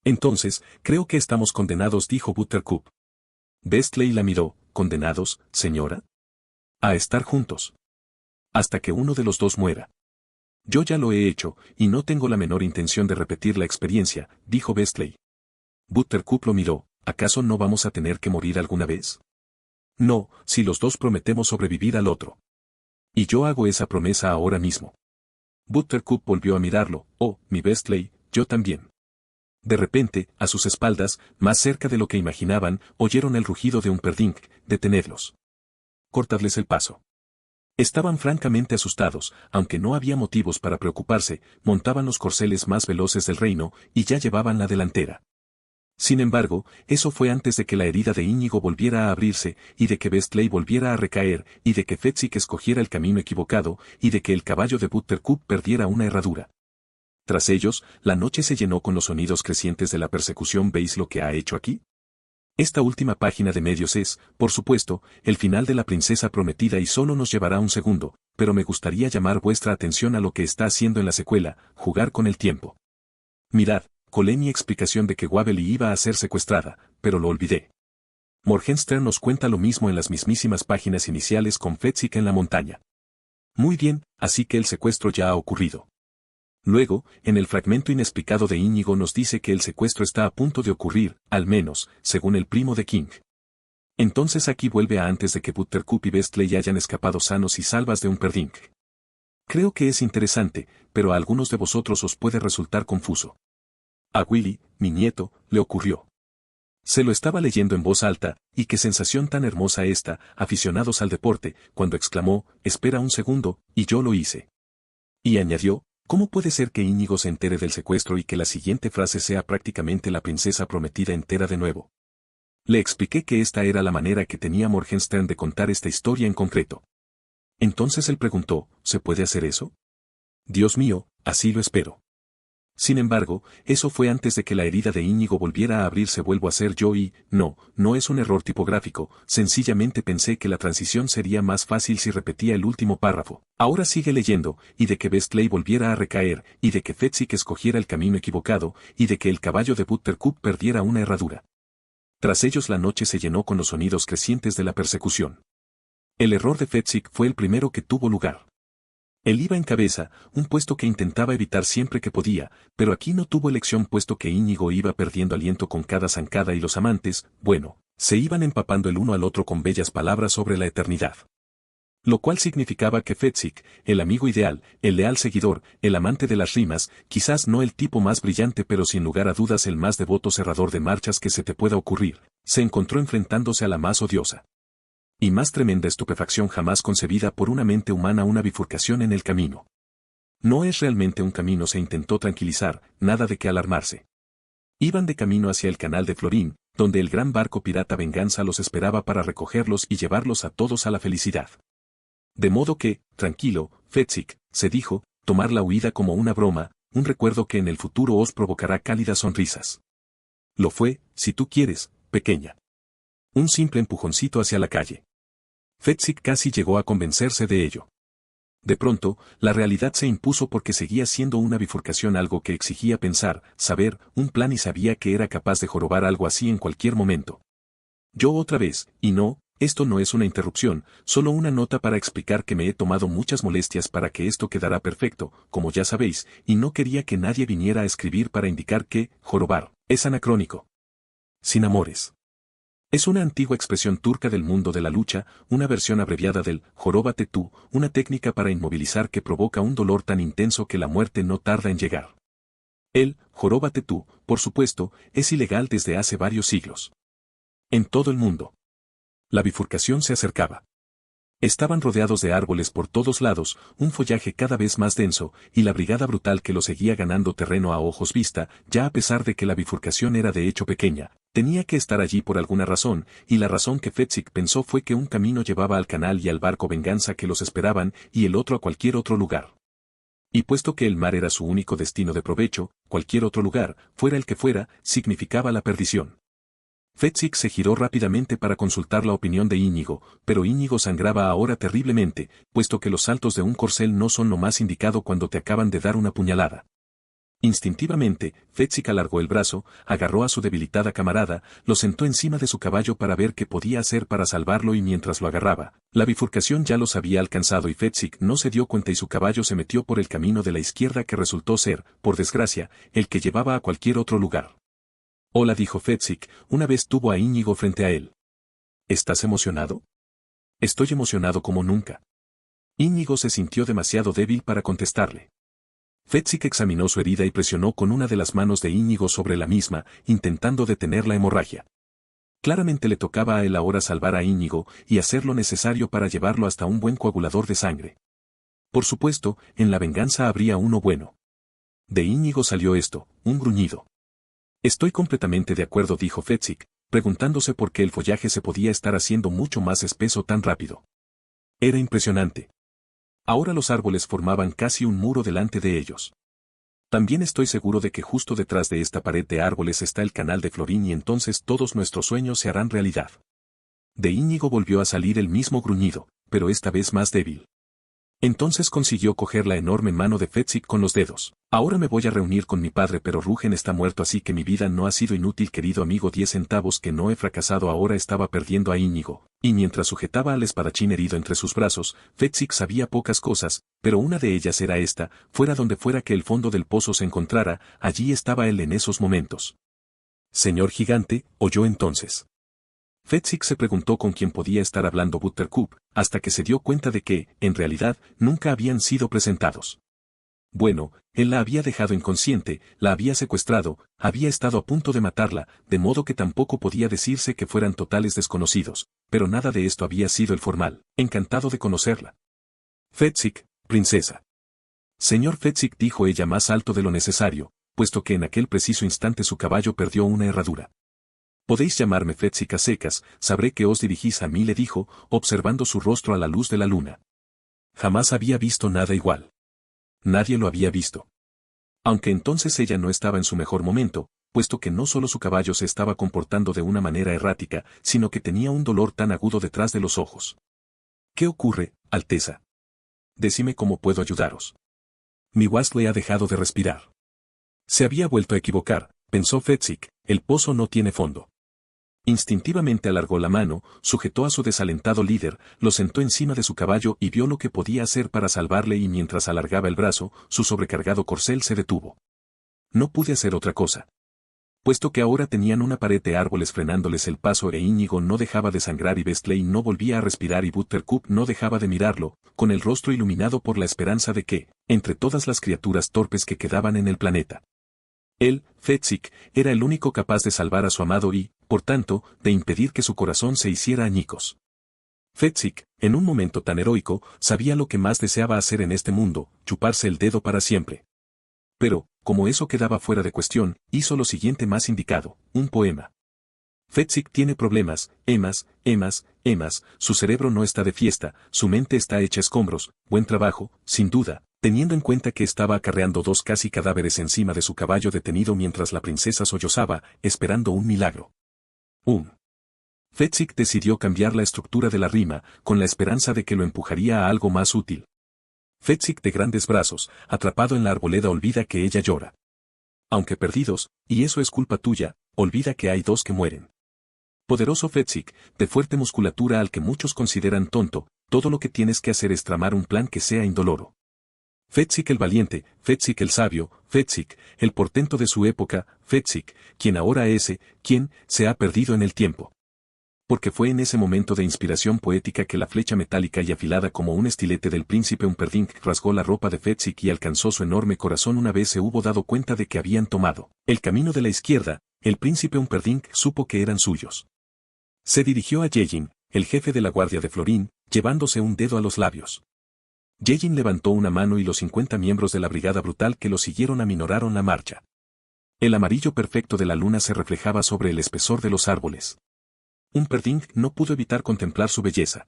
Entonces, creo que estamos condenados, dijo Buttercup. Bestley la miró. ¿Condenados, señora? A estar juntos. Hasta que uno de los dos muera. Yo ya lo he hecho, y no tengo la menor intención de repetir la experiencia, dijo Bestley. Buttercup lo miró. ¿Acaso no vamos a tener que morir alguna vez? No, si los dos prometemos sobrevivir al otro. Y yo hago esa promesa ahora mismo. Buttercup volvió a mirarlo. Oh, mi Bestley, yo también. De repente, a sus espaldas, más cerca de lo que imaginaban, oyeron el rugido de un Perdink. Detenedlos. Cortadles el paso. Estaban francamente asustados, aunque no había motivos para preocuparse, montaban los corceles más veloces del reino, y ya llevaban la delantera. Sin embargo, eso fue antes de que la herida de Íñigo volviera a abrirse, y de que Bestley volviera a recaer, y de que Fetzik escogiera el camino equivocado, y de que el caballo de Buttercup perdiera una herradura. Tras ellos, la noche se llenó con los sonidos crecientes de la persecución. ¿Veis lo que ha hecho aquí? Esta última página de medios es, por supuesto, el final de La princesa prometida y solo nos llevará un segundo, pero me gustaría llamar vuestra atención a lo que está haciendo en la secuela, jugar con el tiempo. Mirad, colé mi explicación de que Waverly iba a ser secuestrada, pero lo olvidé. Morgenstern nos cuenta lo mismo en las mismísimas páginas iniciales con Fetzik en la montaña. Muy bien, así que el secuestro ya ha ocurrido. Luego, en el fragmento inexplicado de Íñigo nos dice que el secuestro está a punto de ocurrir, al menos, según el primo de King. Entonces aquí vuelve a antes de que Buttercup y Bestley hayan escapado sanos y salvas de un Perdink. Creo que es interesante, pero a algunos de vosotros os puede resultar confuso. A Willy, mi nieto, le ocurrió. Se lo estaba leyendo en voz alta, y qué sensación tan hermosa esta, aficionados al deporte, cuando exclamó, espera un segundo, y yo lo hice. Y añadió, ¿cómo puede ser que Íñigo se entere del secuestro y que la siguiente frase sea prácticamente La princesa prometida entera de nuevo? Le expliqué que esta era la manera que tenía Morgenstern de contar esta historia en concreto. Entonces él preguntó, ¿se puede hacer eso? Dios mío, así lo espero. Sin embargo, eso fue antes de que la herida de Íñigo volviera a abrirse. Vuelvo a ser yo y, no es un error tipográfico, sencillamente pensé que la transición sería más fácil si repetía el último párrafo. Ahora sigue leyendo, y de que Bestley volviera a recaer, y de que Fetzik escogiera el camino equivocado, y de que el caballo de Buttercup perdiera una herradura. Tras ellos la noche se llenó con los sonidos crecientes de la persecución. El error de Fetzik fue el primero que tuvo lugar. Él iba en cabeza, un puesto que intentaba evitar siempre que podía, pero aquí no tuvo elección puesto que Íñigo iba perdiendo aliento con cada zancada y los amantes, bueno, se iban empapando el uno al otro con bellas palabras sobre la eternidad. Lo cual significaba que Fetzik, el amigo ideal, el leal seguidor, el amante de las rimas, quizás no el tipo más brillante pero sin lugar a dudas el más devoto cerrador de marchas que se te pueda ocurrir, se encontró enfrentándose a la más odiosa y más tremenda estupefacción jamás concebida por una mente humana, una bifurcación en el camino. No es realmente un camino, se intentó tranquilizar, nada de qué alarmarse. Iban de camino hacia el canal de Florín, donde el gran barco pirata Venganza los esperaba para recogerlos y llevarlos a todos a la felicidad. De modo que, tranquilo, Fetzik, se dijo, tomar la huida como una broma, un recuerdo que en el futuro os provocará cálidas sonrisas. Lo fue, si tú quieres, pequeña. Un simple empujoncito hacia la calle. Fetzik casi llegó a convencerse de ello. De pronto, la realidad se impuso porque seguía siendo una bifurcación, algo que exigía pensar, saber, un plan, y sabía que era capaz de jorobar algo así en cualquier momento. Yo otra vez, y no, esto no es una interrupción, solo una nota para explicar que me he tomado muchas molestias para que esto quedara perfecto, como ya sabéis, y no quería que nadie viniera a escribir para indicar que, jorobar, es anacrónico. Sin amores. Es una antigua expresión turca del mundo de la lucha, una versión abreviada del joróbate tú, una técnica para inmovilizar que provoca un dolor tan intenso que la muerte no tarda en llegar. El joróbate tú, por supuesto, es ilegal desde hace varios siglos. En todo el mundo. La bifurcación se acercaba. Estaban rodeados de árboles por todos lados, un follaje cada vez más denso, y la brigada brutal que lo seguía ganando terreno a ojos vista, ya a pesar de que la bifurcación era de hecho pequeña, tenía que estar allí por alguna razón, y la razón que Fetzik pensó fue que un camino llevaba al canal y al barco Venganza que los esperaban, y el otro a cualquier otro lugar. Y puesto que el mar era su único destino de provecho, cualquier otro lugar, fuera el que fuera, significaba la perdición. Fetzik se giró rápidamente para consultar la opinión de Íñigo, pero Íñigo sangraba ahora terriblemente, puesto que los saltos de un corcel no son lo más indicado cuando te acaban de dar una puñalada. Instintivamente, Fetzik alargó el brazo, agarró a su debilitada camarada, lo sentó encima de su caballo para ver qué podía hacer para salvarlo, y mientras lo agarraba, la bifurcación ya los había alcanzado y Fetzik no se dio cuenta y su caballo se metió por el camino de la izquierda que resultó ser, por desgracia, el que llevaba a cualquier otro lugar. Hola, dijo Fetzik, una vez tuvo a Íñigo frente a él. ¿Estás emocionado? Estoy emocionado como nunca. Íñigo se sintió demasiado débil para contestarle. Fetzik examinó su herida y presionó con una de las manos de Íñigo sobre la misma, intentando detener la hemorragia. Claramente le tocaba a él ahora salvar a Íñigo y hacer lo necesario para llevarlo hasta un buen coagulador de sangre. Por supuesto, en la Venganza habría uno bueno. De Íñigo salió esto, un gruñido. Estoy completamente de acuerdo, dijo Fetzik, preguntándose por qué el follaje se podía estar haciendo mucho más espeso tan rápido. Era impresionante. Ahora los árboles formaban casi un muro delante de ellos. También estoy seguro de que justo detrás de esta pared de árboles está el canal de Florín y entonces todos nuestros sueños se harán realidad. De Íñigo volvió a salir el mismo gruñido, pero esta vez más débil. Entonces consiguió coger la enorme mano de Fetzik con los dedos. Ahora me voy a reunir con mi padre, pero Rugen está muerto, así que mi vida no ha sido inútil, querido amigo. 10 centavos que no he fracasado. Ahora estaba perdiendo a Íñigo, y mientras sujetaba al espadachín herido entre sus brazos, Fetzik sabía pocas cosas, pero una de ellas era esta: fuera donde fuera que el fondo del pozo se encontrara, allí estaba él en esos momentos. Señor gigante, oyó entonces. Fetzik se preguntó con quién podía estar hablando Buttercup, hasta que se dio cuenta de que, en realidad, nunca habían sido presentados. Bueno, él la había dejado inconsciente, la había secuestrado, había estado a punto de matarla, de modo que tampoco podía decirse que fueran totales desconocidos, pero nada de esto había sido el formal. Encantado de conocerla. Fetzik, princesa. Señor Fetzik, dijo ella más alto de lo necesario, puesto que en aquel preciso instante su caballo perdió una herradura. Podéis llamarme Fetzik a secas, sabré que os dirigís a mí, le dijo, observando su rostro a la luz de la luna. Jamás había visto nada igual. Nadie lo había visto. Aunque entonces ella no estaba en su mejor momento, puesto que no solo su caballo se estaba comportando de una manera errática, sino que tenía un dolor tan agudo detrás de los ojos. ¿Qué ocurre, Alteza? Decime cómo puedo ayudaros. Mi Wesley ha dejado de respirar. Se había vuelto a equivocar, pensó Fetzik, el pozo no tiene fondo. Instintivamente alargó la mano, sujetó a su desalentado líder, lo sentó encima de su caballo y vio lo que podía hacer para salvarle y mientras alargaba el brazo, su sobrecargado corcel se detuvo. No pude hacer otra cosa. Puesto que ahora tenían una pared de árboles frenándoles el paso e Íñigo no dejaba de sangrar y Bestley no volvía a respirar y Buttercup no dejaba de mirarlo, con el rostro iluminado por la esperanza de que, entre todas las criaturas torpes que quedaban en el planeta, él, Fetzik, era el único capaz de salvar a su amado y, por tanto, de impedir que su corazón se hiciera añicos. Fetzik, en un momento tan heroico, sabía lo que más deseaba hacer en este mundo, chuparse el dedo para siempre. Pero, como eso quedaba fuera de cuestión, hizo lo siguiente más indicado, un poema. Fetzik tiene problemas, emas, su cerebro no está de fiesta, su mente está hecha escombros, buen trabajo, sin duda, teniendo en cuenta que estaba acarreando dos casi cadáveres encima de su caballo detenido mientras la princesa sollozaba, esperando un milagro. Fetzik decidió cambiar la estructura de la rima, con la esperanza de que lo empujaría a algo más útil. Fetzik de grandes brazos, atrapado en la arboleda olvida que ella llora. Aunque perdidos, y eso es culpa tuya, olvida que hay dos que mueren. Poderoso Fetzik, de fuerte musculatura al que muchos consideran tonto, todo lo que tienes que hacer es tramar un plan que sea indoloro. Fetzik el valiente, Fetzik el sabio, Fetzik, el portento de su época, Fetzik, quien ahora quien se ha perdido en el tiempo. Porque fue en ese momento de inspiración poética que la flecha metálica y afilada como un estilete del príncipe Humperdinck rasgó la ropa de Fetzik y alcanzó su enorme corazón una vez se hubo dado cuenta de que habían tomado el camino de la izquierda, el príncipe Humperdinck supo que eran suyos. Se dirigió a Yejin, el jefe de la guardia de Florín, llevándose un dedo a los labios. Yejin levantó una mano y los 50 miembros de la brigada brutal que lo siguieron aminoraron la marcha. El amarillo perfecto de la luna se reflejaba sobre el espesor de los árboles. Humperdinck no pudo evitar contemplar su belleza.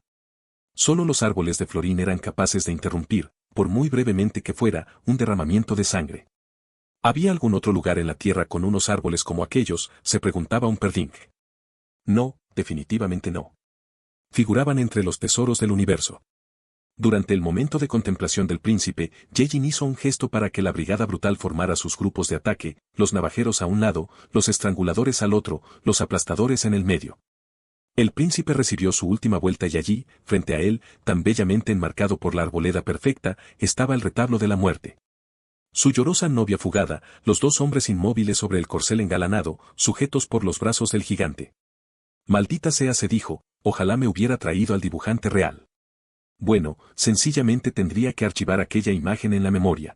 Solo los árboles de Florín eran capaces de interrumpir, por muy brevemente que fuera, un derramamiento de sangre. ¿Había algún otro lugar en la tierra con unos árboles como aquellos?, se preguntaba Humperdinck. No, definitivamente no. Figuraban entre los tesoros del universo. Durante el momento de contemplación del príncipe, Yejin hizo un gesto para que la brigada brutal formara sus grupos de ataque, los navajeros a un lado, los estranguladores al otro, los aplastadores en el medio. El príncipe recibió su última vuelta y allí, frente a él, tan bellamente enmarcado por la arboleda perfecta, estaba el retablo de la muerte. Su llorosa novia fugada, los dos hombres inmóviles sobre el corcel engalanado, sujetos por los brazos del gigante. Maldita sea, se dijo, ojalá me hubiera traído al dibujante real. Bueno, sencillamente tendría que archivar aquella imagen en la memoria.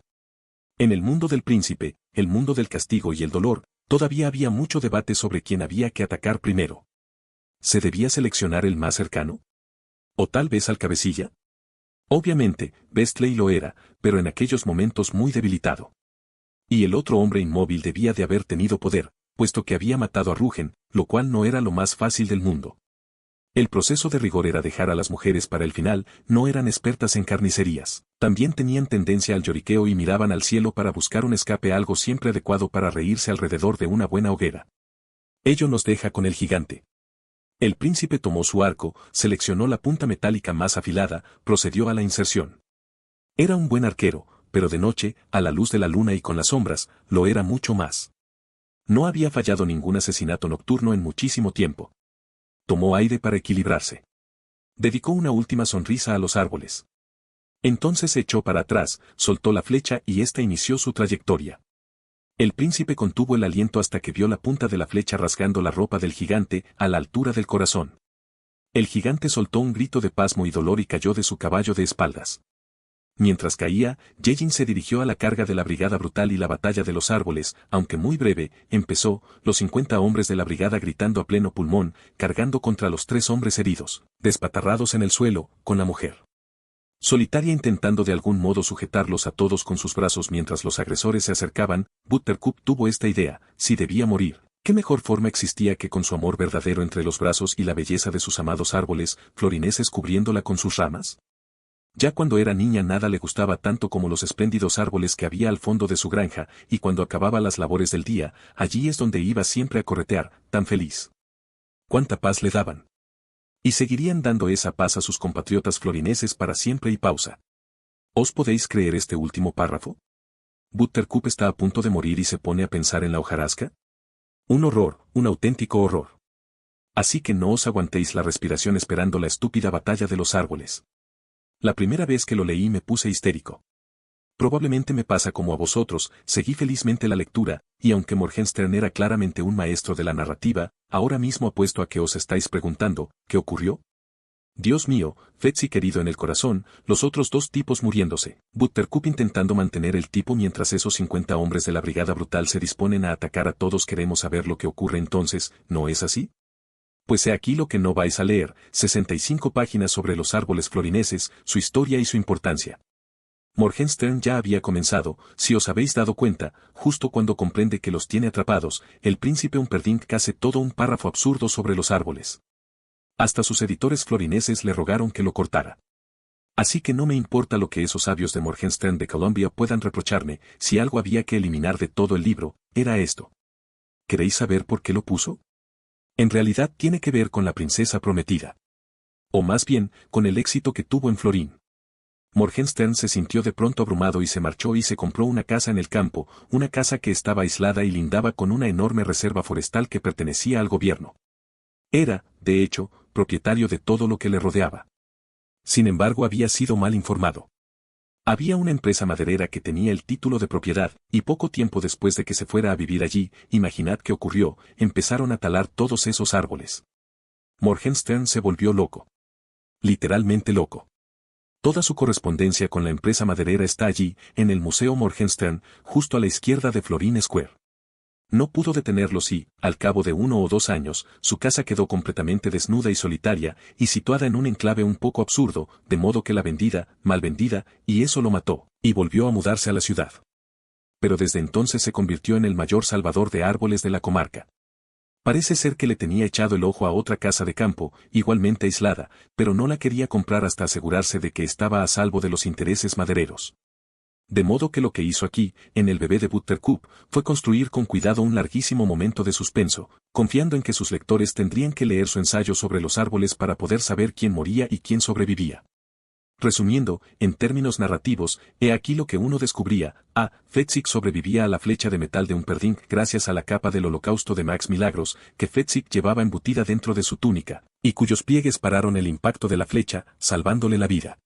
En el mundo del príncipe, el mundo del castigo y el dolor, todavía había mucho debate sobre quién había que atacar primero. ¿Se debía seleccionar el más cercano? ¿O tal vez al cabecilla? Obviamente, Bestley lo era, pero en aquellos momentos muy debilitado. Y el otro hombre inmóvil debía de haber tenido poder, puesto que había matado a Rügen, lo cual no era lo más fácil del mundo. El proceso de rigor era dejar a las mujeres para el final, no eran expertas en carnicerías, también tenían tendencia al lloriqueo y miraban al cielo para buscar un escape, algo siempre adecuado para reírse alrededor de una buena hoguera. Ello nos deja con el gigante. El príncipe tomó su arco, seleccionó la punta metálica más afilada, procedió a la inserción. Era un buen arquero, pero de noche, a la luz de la luna y con las sombras, lo era mucho más. No había fallado ningún asesinato nocturno en muchísimo tiempo. Tomó aire para equilibrarse. Dedicó una última sonrisa a los árboles. Entonces se echó para atrás, soltó la flecha y ésta inició su trayectoria. El príncipe contuvo el aliento hasta que vio la punta de la flecha rasgando la ropa del gigante, a la altura del corazón. El gigante soltó un grito de pasmo y dolor y cayó de su caballo de espaldas. Mientras caía, Yejin se dirigió a la carga de la brigada brutal y la batalla de los árboles, aunque muy breve, empezó, los 50 hombres de la brigada gritando a pleno pulmón, cargando contra los 3 hombres heridos, despatarrados en el suelo, con la mujer solitaria intentando de algún modo sujetarlos a todos con sus brazos mientras los agresores se acercaban. Buttercup tuvo esta idea: si debía morir, ¿qué mejor forma existía que con su amor verdadero entre los brazos y la belleza de sus amados árboles florineses cubriéndola con sus ramas? Ya cuando era niña nada le gustaba tanto como los espléndidos árboles que había al fondo de su granja, y cuando acababa las labores del día, allí es donde iba siempre a corretear, tan feliz. ¿Cuánta paz le daban? Y seguirían dando esa paz a sus compatriotas florineses para siempre. Y pausa. ¿Os podéis creer este último párrafo? Buttercup está a punto de morir y se pone a pensar en la hojarasca. Un horror, un auténtico horror. Así que no os aguantéis la respiración esperando la estúpida batalla de los árboles. La primera vez que lo leí me puse histérico. Probablemente me pasa como a vosotros, seguí felizmente la lectura, y aunque Morgenstern era claramente un maestro de la narrativa, ahora mismo apuesto a que os estáis preguntando, ¿qué ocurrió? Dios mío, Fetzik herido en el corazón, los otros dos tipos muriéndose, Buttercup intentando mantener el tipo mientras esos 50 hombres de la brigada brutal se disponen a atacar a todos. Queremos saber lo que ocurre entonces, ¿no es así? Pues he aquí lo que no vais a leer, 65 páginas sobre los árboles florineses, su historia y su importancia. Morgenstern ya había comenzado, si os habéis dado cuenta, justo cuando comprende que los tiene atrapados, el príncipe Humperdinck hace todo un párrafo absurdo sobre los árboles. Hasta sus editores florineses le rogaron que lo cortara. Así que no me importa lo que esos sabios de Morgenstern de Columbia puedan reprocharme, si algo había que eliminar de todo el libro, era esto. ¿Queréis saber por qué lo puso? En realidad tiene que ver con la princesa prometida. O más bien, con el éxito que tuvo en Florín. Morgenstern se sintió de pronto abrumado y se marchó y se compró una casa en el campo, una casa que estaba aislada y lindaba con una enorme reserva forestal que pertenecía al gobierno. Era, de hecho, propietario de todo lo que le rodeaba. Sin embargo, había sido mal informado. Había una empresa maderera que tenía el título de propiedad, y poco tiempo después de que se fuera a vivir allí, imaginad qué ocurrió, empezaron a talar todos esos árboles. Morgenstern se volvió loco. Literalmente loco. Toda su correspondencia con la empresa maderera está allí, en el Museo Morgenstern, justo a la izquierda de Florin Square. No pudo detenerlos y, al cabo de 1 o 2 años, su casa quedó completamente desnuda y solitaria, y situada en un enclave un poco absurdo, de modo que la vendida, mal vendida, y eso lo mató, y volvió a mudarse a la ciudad. Pero desde entonces se convirtió en el mayor salvador de árboles de la comarca. Parece ser que le tenía echado el ojo a otra casa de campo, igualmente aislada, pero no la quería comprar hasta asegurarse de que estaba a salvo de los intereses madereros. De modo que lo que hizo aquí, en el bebé de Buttercup, fue construir con cuidado un larguísimo momento de suspenso, confiando en que sus lectores tendrían que leer su ensayo sobre los árboles para poder saber quién moría y quién sobrevivía. Resumiendo, en términos narrativos, he aquí lo que uno descubría: Fetzik sobrevivía a la flecha de metal de Humperdinck gracias a la capa del holocausto de Max Milagros, que Fetzik llevaba embutida dentro de su túnica, y cuyos pliegues pararon el impacto de la flecha, salvándole la vida.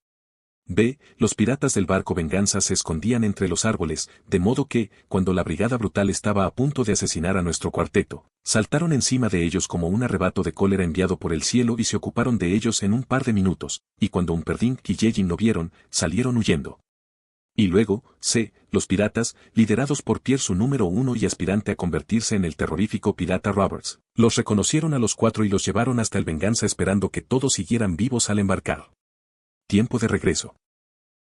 B. Los piratas del barco Venganza se escondían entre los árboles, de modo que, cuando la brigada brutal estaba a punto de asesinar a nuestro cuarteto, saltaron encima de ellos como un arrebato de cólera enviado por el cielo y se ocuparon de ellos en un par de minutos, y cuando Humperdinck y Yellin lo vieron, salieron huyendo. Y luego, C. Los piratas, liderados por Pierre, su número 1 y aspirante a convertirse en el terrorífico pirata Roberts, los reconocieron a los 4 y los llevaron hasta el Venganza esperando que todos siguieran vivos al embarcar. Tiempo de regreso.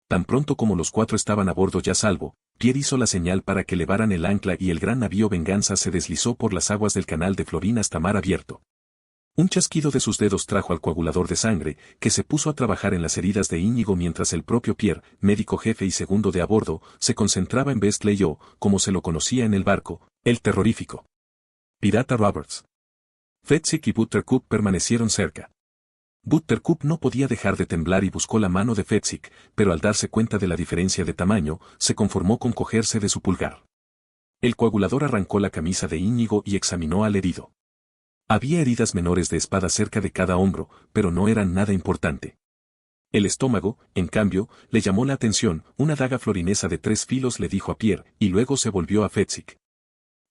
Tan pronto como los 4 estaban a bordo ya salvo, Pierre hizo la señal para que levaran el ancla y el gran navío Venganza se deslizó por las aguas del canal de Florín hasta mar abierto. Un chasquido de sus dedos trajo al coagulador de sangre, que se puso a trabajar en las heridas de Íñigo mientras el propio Pierre, médico jefe y segundo de a bordo, se concentraba en Bestley o, como se lo conocía en el barco, el terrorífico pirata Roberts. Fetzik y Buttercup permanecieron cerca. Buttercup no podía dejar de temblar y buscó la mano de Fetzik, pero al darse cuenta de la diferencia de tamaño, se conformó con cogerse de su pulgar. El coagulador arrancó la camisa de Íñigo y examinó al herido. Había heridas menores de espada cerca de cada hombro, pero no eran nada importante. El estómago, en cambio, le llamó la atención. Una daga florinesa de 3 filos, le dijo a Pierre, y luego se volvió a Fetzik.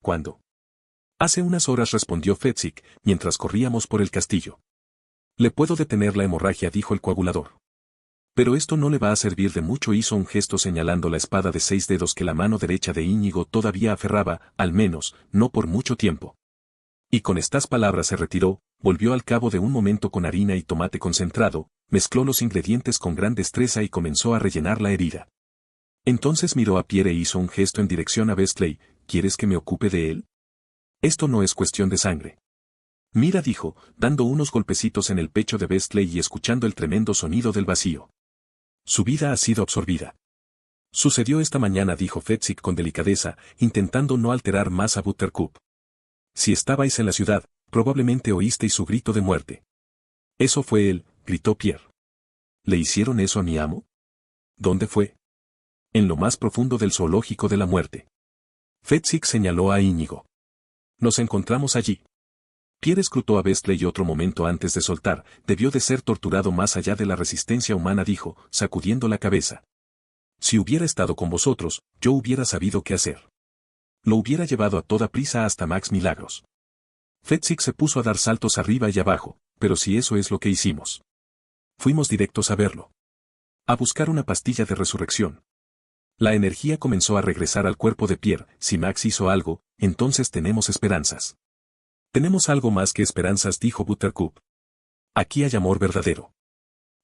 ¿Cuándo? Hace unas horas, respondió Fetzik, mientras corríamos por el castillo. Le puedo detener la hemorragia, dijo el coagulador. Pero esto no le va a servir de mucho, hizo un gesto señalando la espada de 6 dedos que la mano derecha de Íñigo todavía aferraba, al menos, no por mucho tiempo. Y con estas palabras se retiró, volvió al cabo de un momento con harina y tomate concentrado, mezcló los ingredientes con gran destreza y comenzó a rellenar la herida. Entonces miró a Pierre e hizo un gesto en dirección a Bestley. ¿Quieres que me ocupe de él? Esto no es cuestión de sangre. Mira, dijo, dando unos golpecitos en el pecho de Bestley y escuchando el tremendo sonido del vacío. Su vida ha sido absorbida. Sucedió esta mañana, dijo Fetzik con delicadeza, intentando no alterar más a Buttercup. Si estabais en la ciudad, probablemente oísteis su grito de muerte. Eso fue él, gritó Pierre. ¿Le hicieron eso a mi amo? ¿Dónde fue? En lo más profundo del zoológico de la muerte. Fetzik señaló a Íñigo. Nos encontramos allí. Pierre escrutó a Bestley otro momento antes de soltar, debió de ser torturado más allá de la resistencia humana, dijo, sacudiendo la cabeza. Si hubiera estado con vosotros, yo hubiera sabido qué hacer. Lo hubiera llevado a toda prisa hasta Max Milagros. Fetzik se puso a dar saltos arriba y abajo, pero si eso es lo que hicimos. Fuimos directos a verlo. A buscar una pastilla de resurrección. La energía comenzó a regresar al cuerpo de Pierre. Si Max hizo algo, entonces tenemos esperanzas. Tenemos algo más que esperanzas, dijo Buttercup. Aquí hay amor verdadero.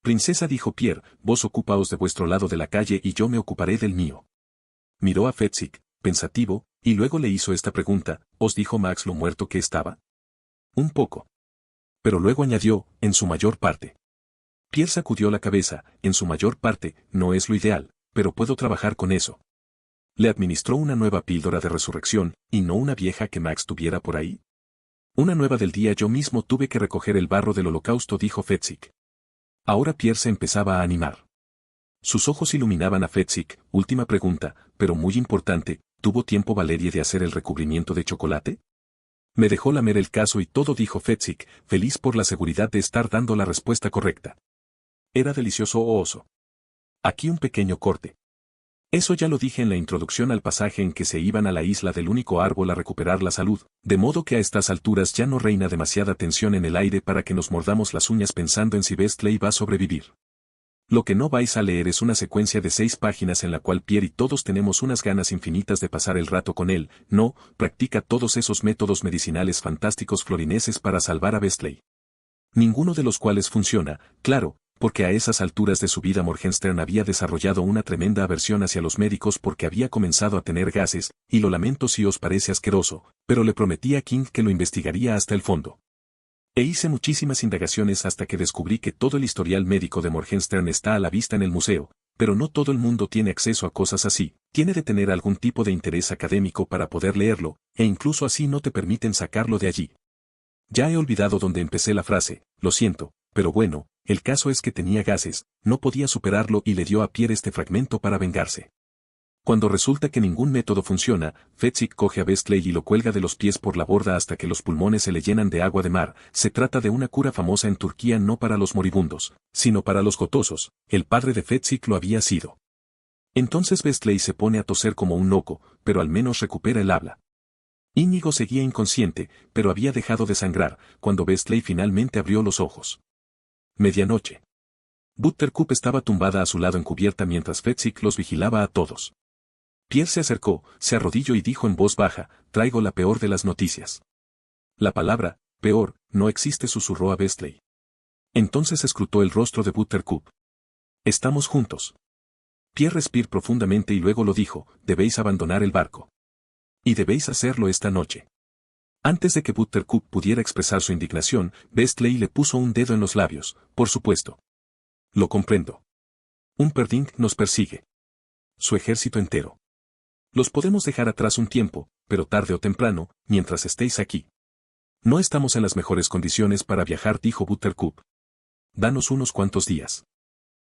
Princesa, dijo Pierre, vos ocupaos de vuestro lado de la calle y yo me ocuparé del mío. Miró a Fetzik, pensativo, y luego le hizo esta pregunta, ¿os dijo Max lo muerto que estaba? Un poco. Pero luego añadió, en su mayor parte. Pierre sacudió la cabeza, en su mayor parte, no es lo ideal, pero puedo trabajar con eso. Le administró una nueva píldora de resurrección, y no una vieja que Max tuviera por ahí. Una nueva del día, yo mismo tuve que recoger el barro del holocausto, dijo Fetzik. Ahora Pierre se empezaba a animar. Sus ojos iluminaban a Fetzik. Última pregunta, pero muy importante, ¿tuvo tiempo Valerie de hacer el recubrimiento de chocolate? Me dejó lamer el caso y todo, dijo Fetzik, feliz por la seguridad de estar dando la respuesta correcta. Era delicioso, oh oso. Aquí un pequeño corte. Eso ya lo dije en la introducción al pasaje en que se iban a la isla del único árbol a recuperar la salud, de modo que a estas alturas ya no reina demasiada tensión en el aire para que nos mordamos las uñas pensando en si Bestley va a sobrevivir. Lo que no vais a leer es una secuencia de 6 páginas en la cual Pierre y todos tenemos unas ganas infinitas de pasar el rato con él. No, practica todos esos métodos medicinales fantásticos florineses para salvar a Bestley. Ninguno de los cuales funciona, claro, porque a esas alturas de su vida Morgenstern había desarrollado una tremenda aversión hacia los médicos porque había comenzado a tener gases, y lo lamento si os parece asqueroso, pero le prometí a King que lo investigaría hasta el fondo. E hice muchísimas indagaciones hasta que descubrí que todo el historial médico de Morgenstern está a la vista en el museo, pero no todo el mundo tiene acceso a cosas así, tiene de tener algún tipo de interés académico para poder leerlo, e incluso así no te permiten sacarlo de allí. Ya he olvidado dónde empecé la frase, lo siento, pero bueno, el caso es que tenía gases, no podía superarlo y le dio a Pierre este fragmento para vengarse. Cuando resulta que ningún método funciona, Fetzik coge a Bestley y lo cuelga de los pies por la borda hasta que los pulmones se le llenan de agua de mar. Se trata de una cura famosa en Turquía no para los moribundos, sino para los gotosos. El padre de Fetzik lo había sido. Entonces Bestley se pone a toser como un loco, pero al menos recupera el habla. Íñigo seguía inconsciente, pero había dejado de sangrar, cuando Bestley finalmente abrió los ojos. Medianoche. Buttercup estaba tumbada a su lado encubierta mientras Fetzik los vigilaba a todos. Pierre se acercó, se arrodilló y dijo en voz baja, traigo la peor de las noticias. La palabra, peor, no existe, susurró a Bestley. Entonces escrutó el rostro de Buttercup. Estamos juntos. Pierre respiró profundamente y luego lo dijo, debéis abandonar el barco. Y debéis hacerlo esta noche. Antes de que Buttercup pudiera expresar su indignación, Bestley le puso un dedo en los labios, por supuesto. Lo comprendo. Un Perding nos persigue. Su ejército entero. Los podemos dejar atrás un tiempo, pero tarde o temprano, mientras estéis aquí. No estamos en las mejores condiciones para viajar, dijo Buttercup. Danos unos cuantos días.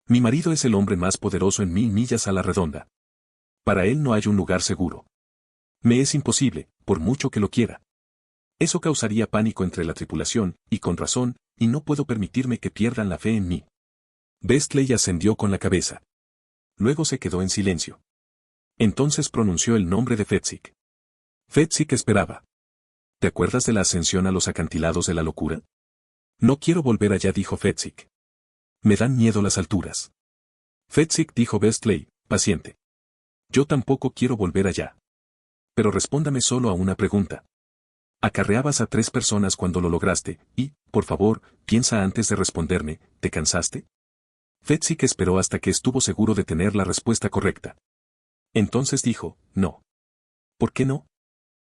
Mi marido es el hombre más poderoso en 1000 millas a la redonda. Para él no hay un lugar seguro. Me es imposible, por mucho que lo quiera. Eso causaría pánico entre la tripulación, y con razón, y no puedo permitirme que pierdan la fe en mí. Bestley ascendió con la cabeza. Luego se quedó en silencio. Entonces pronunció el nombre de Fetzik. Fetzik esperaba. ¿Te acuerdas de la ascensión a los acantilados de la locura? No quiero volver allá, dijo Fetzik. Me dan miedo las alturas. Fetzik, dijo Bestley, paciente. Yo tampoco quiero volver allá. Pero respóndame solo a una pregunta. Acarreabas a 3 personas cuando lo lograste, y, por favor, piensa antes de responderme, ¿te cansaste? Fetzik esperó hasta que estuvo seguro de tener la respuesta correcta. Entonces dijo, no. ¿Por qué no?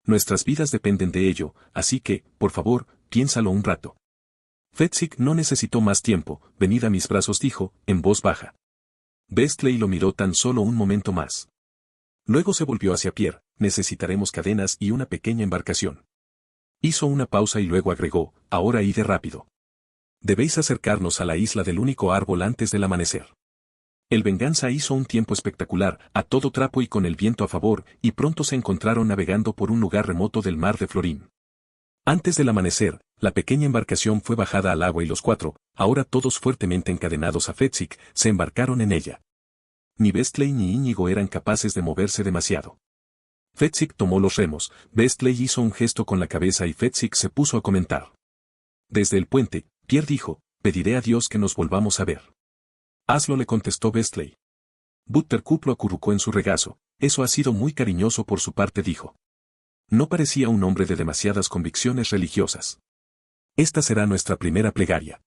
Nuestras vidas dependen de ello, así que, por favor, piénsalo un rato. Fetzik no necesitó más tiempo, venid a mis brazos, dijo, en voz baja. Bestley lo miró tan solo un momento más. Luego se volvió hacia Pierre, necesitaremos cadenas y una pequeña embarcación. Hizo una pausa y luego agregó, ahora id rápido. Debéis acercarnos a la isla del único árbol antes del amanecer. El Venganza hizo un tiempo espectacular, a todo trapo y con el viento a favor, y pronto se encontraron navegando por un lugar remoto del mar de Florín. Antes del amanecer, la pequeña embarcación fue bajada al agua y los cuatro, ahora todos fuertemente encadenados a Fetzik, se embarcaron en ella. Ni Bestley ni Íñigo eran capaces de moverse demasiado. Fetzik tomó los remos, Bestley hizo un gesto con la cabeza y Fetzik se puso a comentar. Desde el puente, Pierre dijo, pediré a Dios que nos volvamos a ver. Hazlo, le contestó Bestley. Buttercup lo acurrucó en su regazo, eso ha sido muy cariñoso por su parte, dijo. No parecía un hombre de demasiadas convicciones religiosas. Esta será nuestra primera plegaria.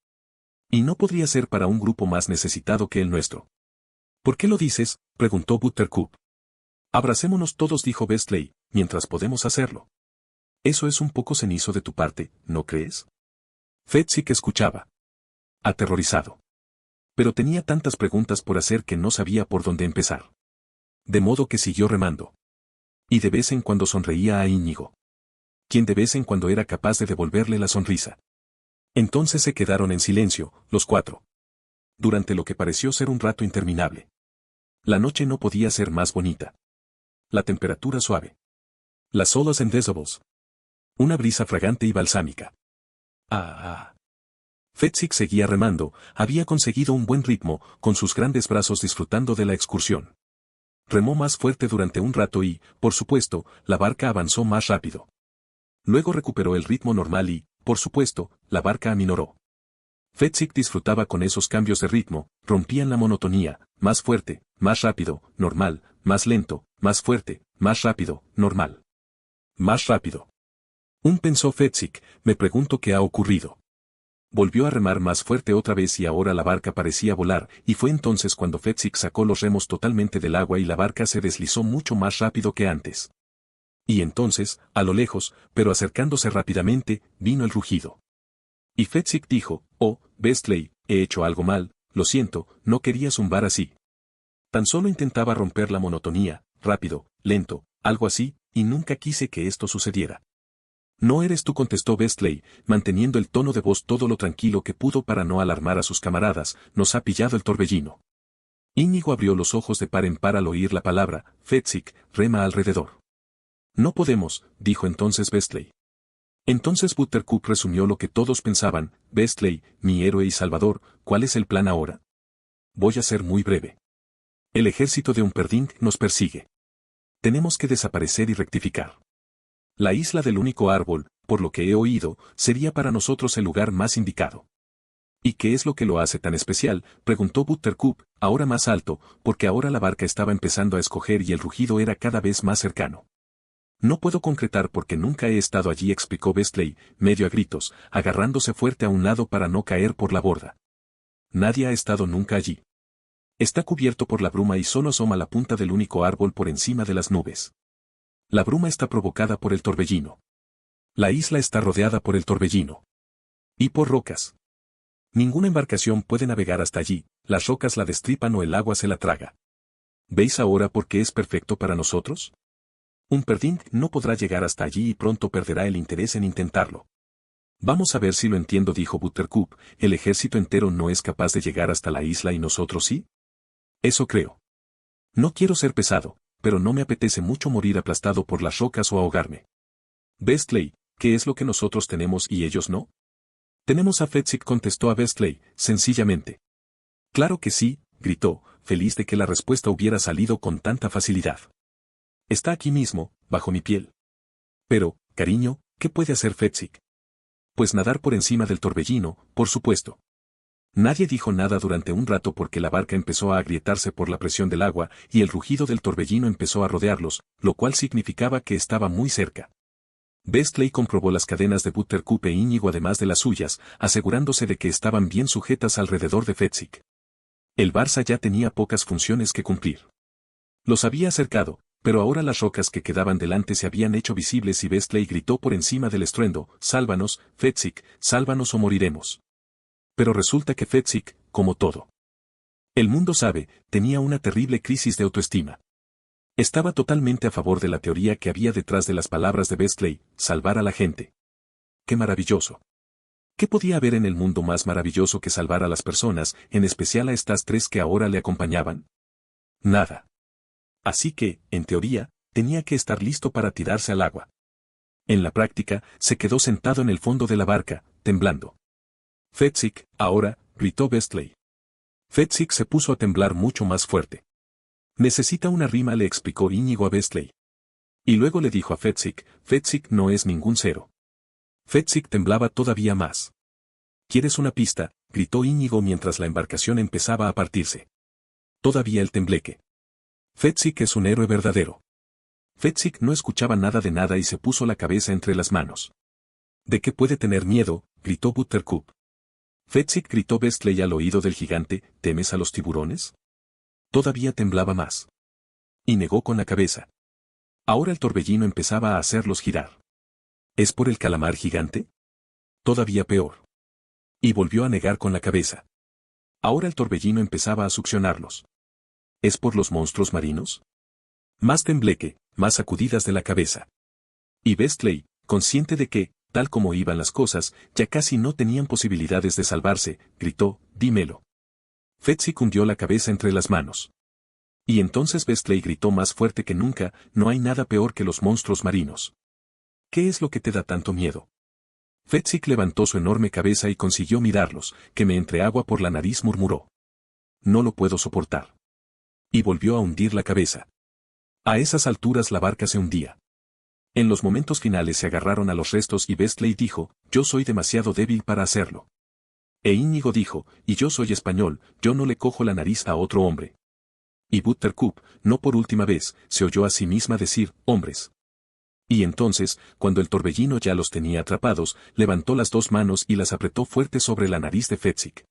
Y no podría ser para un grupo más necesitado que el nuestro. ¿Por qué lo dices?, preguntó Buttercup. Abracémonos todos, dijo Bestley, mientras podemos hacerlo. Eso es un poco cenizo de tu parte, ¿no crees? Fetzik escuchaba. Aterrorizado. Pero tenía tantas preguntas por hacer que no sabía por dónde empezar. De modo que siguió remando. Y de vez en cuando sonreía a Íñigo, quien de vez en cuando era capaz de devolverle la sonrisa. Entonces se quedaron en silencio, los cuatro. Durante lo que pareció ser un rato interminable. La noche no podía ser más bonita. La temperatura suave. Las olas indecibles. Una brisa fragante y balsámica. Fetzik seguía remando, había conseguido un buen ritmo, con sus grandes brazos disfrutando de la excursión. Remó más fuerte durante un rato y, por supuesto, la barca avanzó más rápido. Luego recuperó el ritmo normal y, por supuesto, la barca aminoró. Fetzik disfrutaba con esos cambios de ritmo, rompían la monotonía, más fuerte, más rápido, normal, más lento, más fuerte, más rápido, normal. Más rápido. Pensó Fetzik, me pregunto qué ha ocurrido. Volvió a remar más fuerte otra vez y ahora la barca parecía volar, y fue entonces cuando Fetzik sacó los remos totalmente del agua y la barca se deslizó mucho más rápido que antes. Y entonces, a lo lejos, pero acercándose rápidamente, vino el rugido. Y Fetzik dijo, oh, Bestley, he hecho algo mal, lo siento, no quería zumbar así. Tan solo intentaba romper la monotonía, rápido, lento, algo así, y nunca quise que esto sucediera. No eres tú, contestó Bestley, manteniendo el tono de voz todo lo tranquilo que pudo para no alarmar a sus camaradas, nos ha pillado el torbellino. Íñigo abrió los ojos de par en par al oír la palabra, Fetzik, rema alrededor. No podemos, dijo entonces Bestley. Entonces Buttercup resumió lo que todos pensaban, Bestley, mi héroe y salvador, ¿cuál es el plan ahora? Voy a ser muy breve. El ejército de Humperdinck nos persigue. Tenemos que desaparecer y rectificar. La isla del único árbol, por lo que he oído, sería para nosotros el lugar más indicado. ¿Y qué es lo que lo hace tan especial?, preguntó Buttercup, ahora más alto, porque ahora la barca estaba empezando a escoger y el rugido era cada vez más cercano. No puedo concretar porque nunca he estado allí, explicó Bestley, medio a gritos, agarrándose fuerte a un lado para no caer por la borda. Nadie ha estado nunca allí. Está cubierto por la bruma y solo asoma la punta del único árbol por encima de las nubes. La bruma está provocada por el torbellino. La isla está rodeada por el torbellino. Y por rocas. Ninguna embarcación puede navegar hasta allí, las rocas la destripan o el agua se la traga. ¿Veis ahora por qué es perfecto para nosotros? Humperdinck no podrá llegar hasta allí y pronto perderá el interés en intentarlo. Vamos a ver si lo entiendo, dijo Buttercup, ¿el ejército entero no es capaz de llegar hasta la isla y nosotros sí? Eso creo. No quiero ser pesado, pero no me apetece mucho morir aplastado por las rocas o ahogarme. Bestley, ¿qué es lo que nosotros tenemos y ellos no? Tenemos a Fetzik, contestó a Bestley, sencillamente. Claro que sí, gritó, feliz de que la respuesta hubiera salido con tanta facilidad. Está aquí mismo, bajo mi piel. Pero, cariño, ¿qué puede hacer Fetzik? Pues nadar por encima del torbellino, por supuesto. Nadie dijo nada durante un rato porque la barca empezó a agrietarse por la presión del agua y el rugido del torbellino empezó a rodearlos, lo cual significaba que estaba muy cerca. Bestley comprobó las cadenas de Buttercup e Íñigo además de las suyas, asegurándose de que estaban bien sujetas alrededor de Fetzik. El Barça ya tenía pocas funciones que cumplir. Los había acercado, pero ahora las rocas que quedaban delante se habían hecho visibles y Bestley gritó por encima del estruendo, sálvanos, Fetzik, sálvanos o moriremos. Pero resulta que Fetzik, como todo el mundo sabe, tenía una terrible crisis de autoestima. Estaba totalmente a favor de la teoría que había detrás de las palabras de Bestley, salvar a la gente. ¡Qué maravilloso! ¿Qué podía haber en el mundo más maravilloso que salvar a las personas, en especial a estas tres que ahora le acompañaban? Nada. Así que, en teoría, tenía que estar listo para tirarse al agua. En la práctica, se quedó sentado en el fondo de la barca, temblando. Fezzik, ahora, gritó Bestley. Fezzik se puso a temblar mucho más fuerte. Necesita una rima, le explicó Íñigo a Bestley. Y luego le dijo a Fezzik, Fezzik no es ningún cero. Fezzik temblaba todavía más. ¿Quieres una pista?, gritó Íñigo mientras la embarcación empezaba a partirse. Todavía el tembleque. Fezzik es un héroe verdadero. Fezzik no escuchaba nada de nada y se puso la cabeza entre las manos. ¿De qué puede tener miedo?, gritó Buttercup. Fezzik, gritó Bestley al oído del gigante, ¿temes a los tiburones? Todavía temblaba más. Y negó con la cabeza. Ahora el torbellino empezaba a hacerlos girar. ¿Es por el calamar gigante? Todavía peor. Y volvió a negar con la cabeza. Ahora el torbellino empezaba a succionarlos. ¿Es por los monstruos marinos? Más tembleque, más sacudidas de la cabeza. Y Bestley, consciente de que, tal como iban las cosas, ya casi no tenían posibilidades de salvarse, gritó, dímelo. Fezzik hundió la cabeza entre las manos. Y entonces Bestley gritó más fuerte que nunca, no hay nada peor que los monstruos marinos. ¿Qué es lo que te da tanto miedo? Fezzik levantó su enorme cabeza y consiguió mirarlos, que me entre agua por la nariz, murmuró. No lo puedo soportar. Y volvió a hundir la cabeza. A esas alturas la barca se hundía. En los momentos finales se agarraron a los restos y Bestley dijo, yo soy demasiado débil para hacerlo. E Íñigo dijo, y yo soy español, yo no le cojo la nariz a otro hombre. Y Buttercup, no por última vez, se oyó a sí misma decir, hombres. Y entonces, cuando el torbellino ya los tenía atrapados, levantó las dos manos y las apretó fuerte sobre la nariz de Fezzik.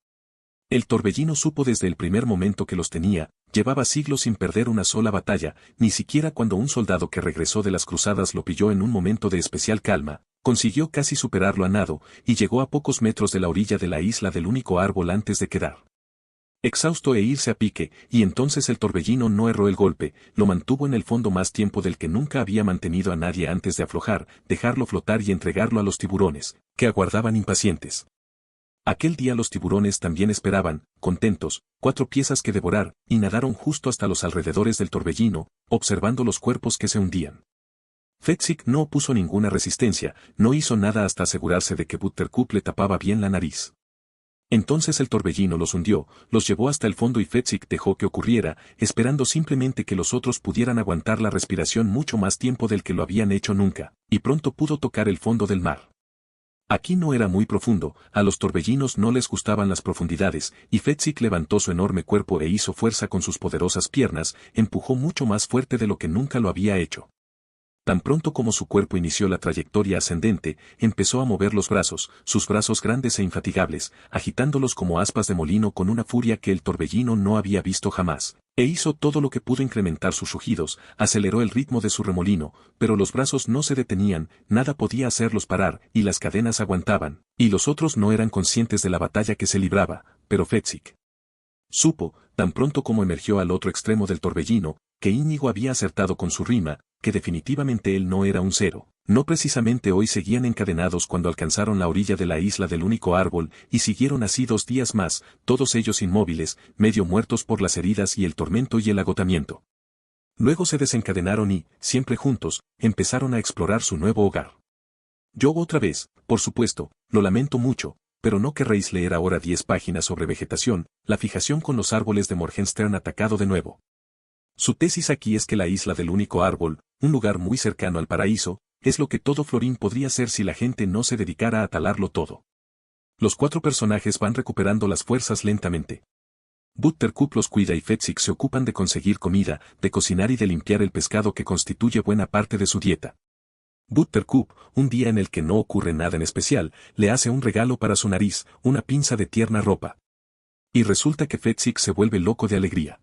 El torbellino supo desde el primer momento que los tenía, llevaba siglos sin perder una sola batalla, ni siquiera cuando un soldado que regresó de las cruzadas lo pilló en un momento de especial calma, consiguió casi superarlo a nado, y llegó a pocos metros de la orilla de la isla del único árbol antes de quedar exhausto e irse a pique, y entonces el torbellino no erró el golpe, lo mantuvo en el fondo más tiempo del que nunca había mantenido a nadie antes de aflojar, dejarlo flotar y entregarlo a los tiburones, que aguardaban impacientes. Aquel día los tiburones también esperaban, contentos, 4 piezas que devorar, y nadaron justo hasta los alrededores del torbellino, observando los cuerpos que se hundían. Fezzik no opuso ninguna resistencia, no hizo nada hasta asegurarse de que Buttercup le tapaba bien la nariz. Entonces el torbellino los hundió, los llevó hasta el fondo y Fezzik dejó que ocurriera, esperando simplemente que los otros pudieran aguantar la respiración mucho más tiempo del que lo habían hecho nunca, y pronto pudo tocar el fondo del mar. Aquí no era muy profundo, a los torbellinos no les gustaban las profundidades, y Fezzik levantó su enorme cuerpo e hizo fuerza con sus poderosas piernas, empujó mucho más fuerte de lo que nunca lo había hecho. Tan pronto como su cuerpo inició la trayectoria ascendente, empezó a mover los brazos, sus brazos grandes e infatigables, agitándolos como aspas de molino con una furia que el torbellino no había visto jamás, e hizo todo lo que pudo incrementar sus rugidos, aceleró el ritmo de su remolino, pero los brazos no se detenían, nada podía hacerlos parar, y las cadenas aguantaban, y los otros no eran conscientes de la batalla que se libraba, pero Fezzik supo, tan pronto como emergió al otro extremo del torbellino, que Íñigo había acertado con su rima, que definitivamente él no era un cero. No precisamente hoy seguían encadenados cuando alcanzaron la orilla de la isla del único árbol, y siguieron así 2 días más, todos ellos inmóviles, medio muertos por las heridas y el tormento y el agotamiento. Luego se desencadenaron y, siempre juntos, empezaron a explorar su nuevo hogar. Yo otra vez, por supuesto, lo lamento mucho, pero no querréis leer ahora 10 páginas sobre vegetación, la fijación con los árboles de Morgenstern atacado de nuevo. Su tesis aquí es que la isla del único árbol, un lugar muy cercano al paraíso, es lo que todo Florín podría ser si la gente no se dedicara a talarlo todo. Los 4 personajes van recuperando las fuerzas lentamente. Buttercup los cuida y Fezzik se ocupan de conseguir comida, de cocinar y de limpiar el pescado que constituye buena parte de su dieta. Buttercup, un día en el que no ocurre nada en especial, le hace un regalo para su nariz, una pinza de tierna ropa. Y resulta que Fezzik se vuelve loco de alegría.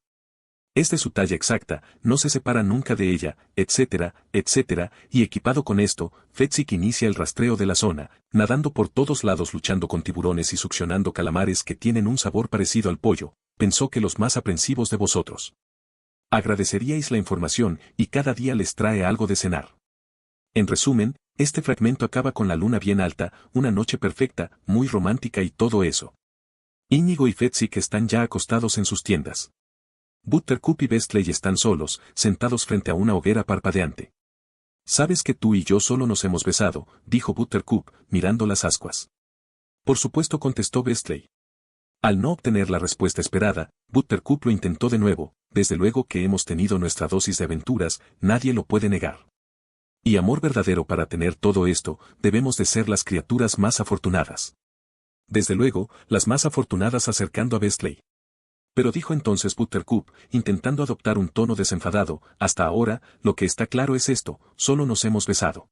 Es de su talla exacta, no se separa nunca de ella, etcétera, etcétera, y equipado con esto, Fezzik inicia el rastreo de la zona, nadando por todos lados luchando con tiburones y succionando calamares que tienen un sabor parecido al pollo, pensó que los más aprensivos de vosotros agradeceríais la información y cada día les trae algo de cenar. En resumen, este fragmento acaba con la luna bien alta, una noche perfecta, muy romántica y todo eso. Íñigo y Fezzik están ya acostados en sus tiendas. Buttercup y Bestley están solos, sentados frente a una hoguera parpadeante. Sabes que tú y yo solo nos hemos besado, dijo Buttercup, mirando las ascuas. Por supuesto, contestó Bestley. Al no obtener la respuesta esperada, Buttercup lo intentó de nuevo. Desde luego que hemos tenido nuestra dosis de aventuras, nadie lo puede negar. Y amor verdadero. Para tener todo esto, debemos de ser las criaturas más afortunadas. Desde luego, las más afortunadas, acercando a Bestley. Pero dijo entonces Buttercup, intentando adoptar un tono desenfadado, hasta ahora, lo que está claro es esto, solo nos hemos besado.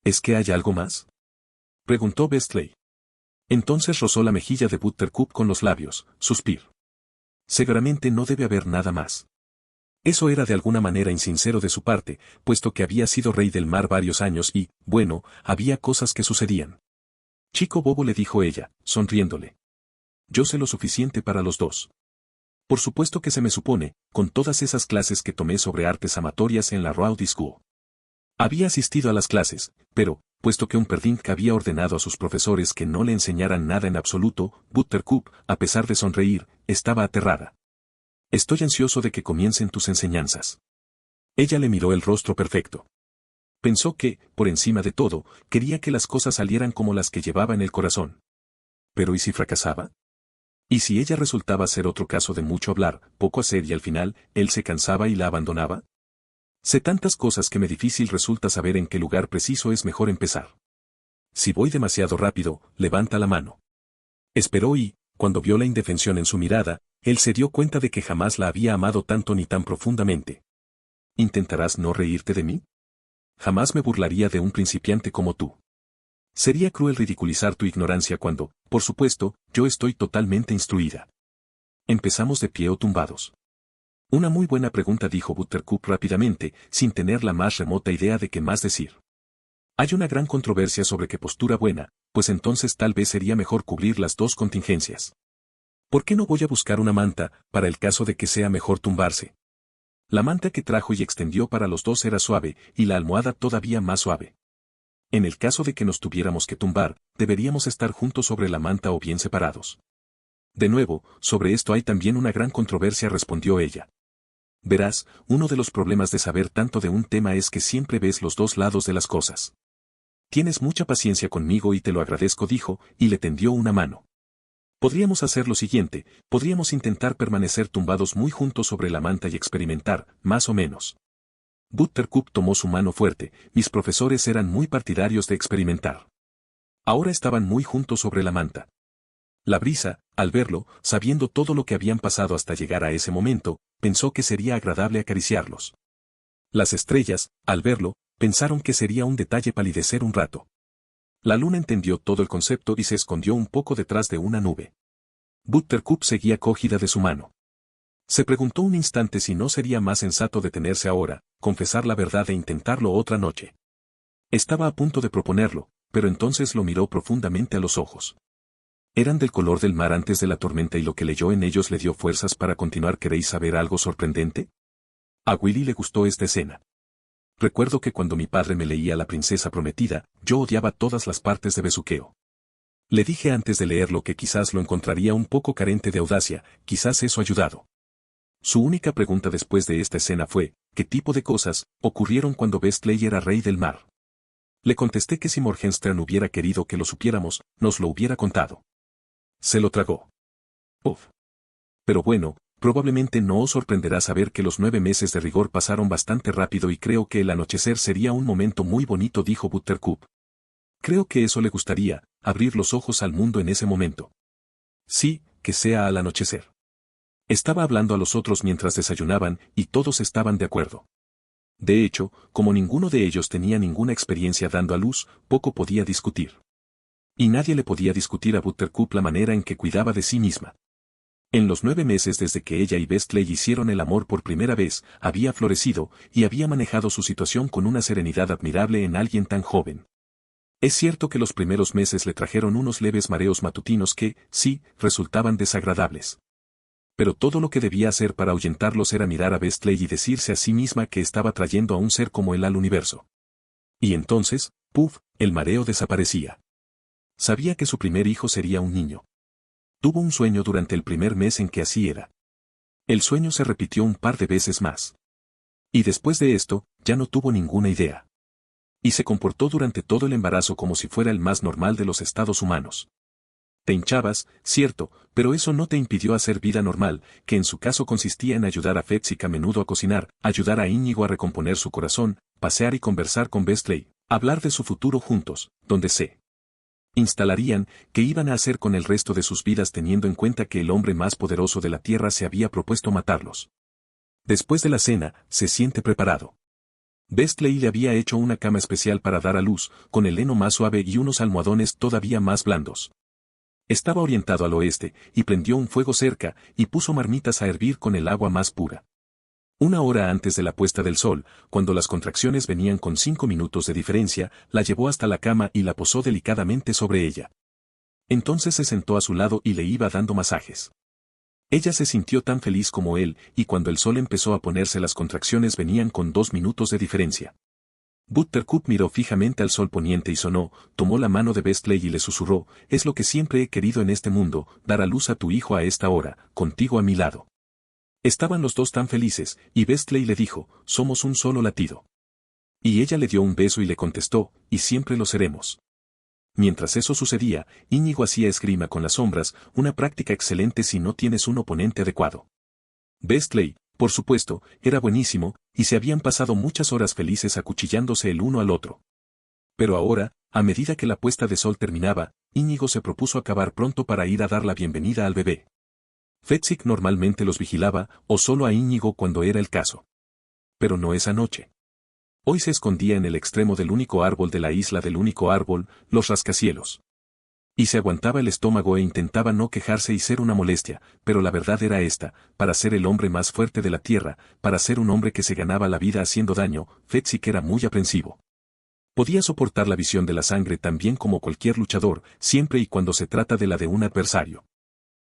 ¿Es que hay algo más? Preguntó Bestley. Entonces rozó la mejilla de Buttercup con los labios, suspiró. Seguramente no debe haber nada más. Eso era de alguna manera insincero de su parte, puesto que había sido rey del mar varios años y, bueno, había cosas que sucedían. Chico bobo, le dijo ella, sonriéndole. Yo sé lo suficiente para los dos. Por supuesto que se me supone, con todas esas clases que tomé sobre artes amatorias en la Rowdy School. Había asistido a las clases, pero, puesto que un Perdink había ordenado a sus profesores que no le enseñaran nada en absoluto, Buttercup, a pesar de sonreír, estaba aterrada. Estoy ansioso de que comiencen tus enseñanzas. Ella le miró el rostro perfecto. Pensó que, por encima de todo, quería que las cosas salieran como las que llevaba en el corazón. Pero ¿y si fracasaba? ¿Y si ella resultaba ser otro caso de mucho hablar, poco hacer y al final, él se cansaba y la abandonaba? Sé tantas cosas que me difícil resulta saber en qué lugar preciso es mejor empezar. Si voy demasiado rápido, levanta la mano. Esperó y, cuando vio la indefensión en su mirada, él se dio cuenta de que jamás la había amado tanto ni tan profundamente. ¿Intentarás no reírte de mí? Jamás me burlaría de un principiante como tú. Sería cruel ridiculizar tu ignorancia cuando, por supuesto, yo estoy totalmente instruida. ¿Empezamos de pie o tumbados? Una muy buena pregunta, dijo Buttercup rápidamente, sin tener la más remota idea de qué más decir. Hay una gran controversia sobre qué postura buena, pues entonces tal vez sería mejor cubrir las dos contingencias. ¿Por qué no voy a buscar una manta, para el caso de que sea mejor tumbarse? La manta que trajo y extendió para los dos era suave, y la almohada todavía más suave. En el caso de que nos tuviéramos que tumbar, deberíamos estar juntos sobre la manta o bien separados. De nuevo, sobre esto hay también una gran controversia, respondió ella. Verás, uno de los problemas de saber tanto de un tema es que siempre ves los dos lados de las cosas. Tienes mucha paciencia conmigo y te lo agradezco, dijo, y le tendió una mano. Podríamos hacer lo siguiente, podríamos intentar permanecer tumbados muy juntos sobre la manta y experimentar, más o menos. Buttercup tomó su mano fuerte, mis profesores eran muy partidarios de experimentar. Ahora estaban muy juntos sobre la manta. La brisa, al verlo, sabiendo todo lo que habían pasado hasta llegar a ese momento, pensó que sería agradable acariciarlos. Las estrellas, al verlo, pensaron que sería un detalle palidecer un rato. La luna entendió todo el concepto y se escondió un poco detrás de una nube. Buttercup seguía cogida de su mano. Se preguntó un instante si no sería más sensato detenerse ahora, confesar la verdad e intentarlo otra noche. Estaba a punto de proponerlo, pero entonces lo miró profundamente a los ojos. Eran del color del mar antes de la tormenta y lo que leyó en ellos le dio fuerzas para continuar. ¿Queréis saber algo sorprendente? A Willy le gustó esta escena. Recuerdo que cuando mi padre me leía La princesa prometida, yo odiaba todas las partes de besuqueo. Le dije antes de leerlo que quizás lo encontraría un poco carente de audacia, quizás eso ayudado. Su única pregunta después de esta escena fue, ¿qué tipo de cosas ocurrieron cuando Bestley era rey del mar? Le contesté que si Morgenstern hubiera querido que lo supiéramos, nos lo hubiera contado. Se lo tragó. Uf. Pero bueno, probablemente no os sorprenderá saber que los 9 meses de rigor pasaron bastante rápido y creo que el anochecer sería un momento muy bonito, dijo Buttercup. Creo que eso le gustaría, abrir los ojos al mundo en ese momento. Sí, que sea al anochecer. Estaba hablando a los otros mientras desayunaban y todos estaban de acuerdo. De hecho, como ninguno de ellos tenía ninguna experiencia dando a luz, poco podía discutir. Y nadie le podía discutir a Buttercup la manera en que cuidaba de sí misma. En los 9 meses desde que ella y Bestley hicieron el amor por primera vez, había florecido y había manejado su situación con una serenidad admirable en alguien tan joven. Es cierto que los primeros meses le trajeron unos leves mareos matutinos que, sí, resultaban desagradables. Pero todo lo que debía hacer para ahuyentarlos era mirar a Bestley y decirse a sí misma que estaba trayendo a un ser como él al universo. Y entonces, ¡puf!, el mareo desaparecía. Sabía que su primer hijo sería un niño. Tuvo un sueño durante el primer mes en que así era. El sueño se repitió un par de veces más. Y después de esto, ya no tuvo ninguna idea. Y se comportó durante todo el embarazo como si fuera el más normal de los estados humanos. Te hinchabas, cierto, pero eso no te impidió hacer vida normal, que en su caso consistía en ayudar a Fetzik a menudo a cocinar, ayudar a Íñigo a recomponer su corazón, pasear y conversar con Bestley, hablar de su futuro juntos, donde se instalarían, qué iban a hacer con el resto de sus vidas teniendo en cuenta que el hombre más poderoso de la tierra se había propuesto matarlos. Después de la cena, se siente preparado. Bestley le había hecho una cama especial para dar a luz, con el heno más suave y unos almohadones todavía más blandos. Estaba orientado al oeste, y prendió un fuego cerca, y puso marmitas a hervir con el agua más pura. Una hora antes de la puesta del sol, cuando las contracciones venían con 5 minutos de diferencia, la llevó hasta la cama y la posó delicadamente sobre ella. Entonces se sentó a su lado y le iba dando masajes. Ella se sintió tan feliz como él, y cuando el sol empezó a ponerse las contracciones venían con 2 minutos de diferencia. Buttercup miró fijamente al sol poniente y sonó, tomó la mano de Bestley y le susurró, es lo que siempre he querido en este mundo, dar a luz a tu hijo a esta hora, contigo a mi lado. Estaban los dos tan felices, y Bestley le dijo, somos un solo latido. Y ella le dio un beso y le contestó, y siempre lo seremos. Mientras eso sucedía, Íñigo hacía esgrima con las sombras, una práctica excelente si no tienes un oponente adecuado. Bestley, por supuesto, era buenísimo, y se habían pasado muchas horas felices acuchillándose el uno al otro. Pero ahora, a medida que la puesta de sol terminaba, Íñigo se propuso acabar pronto para ir a dar la bienvenida al bebé. Fetzik normalmente los vigilaba, o solo a Íñigo cuando era el caso. Pero no esa noche. Hoy se escondía en el extremo del único árbol de la isla del único árbol, los rascacielos. Y se aguantaba el estómago e intentaba no quejarse y ser una molestia, pero la verdad era esta, para ser el hombre más fuerte de la tierra, para ser un hombre que se ganaba la vida haciendo daño, Fetzik era muy aprensivo. Podía soportar la visión de la sangre tan bien como cualquier luchador, siempre y cuando se trata de la de un adversario.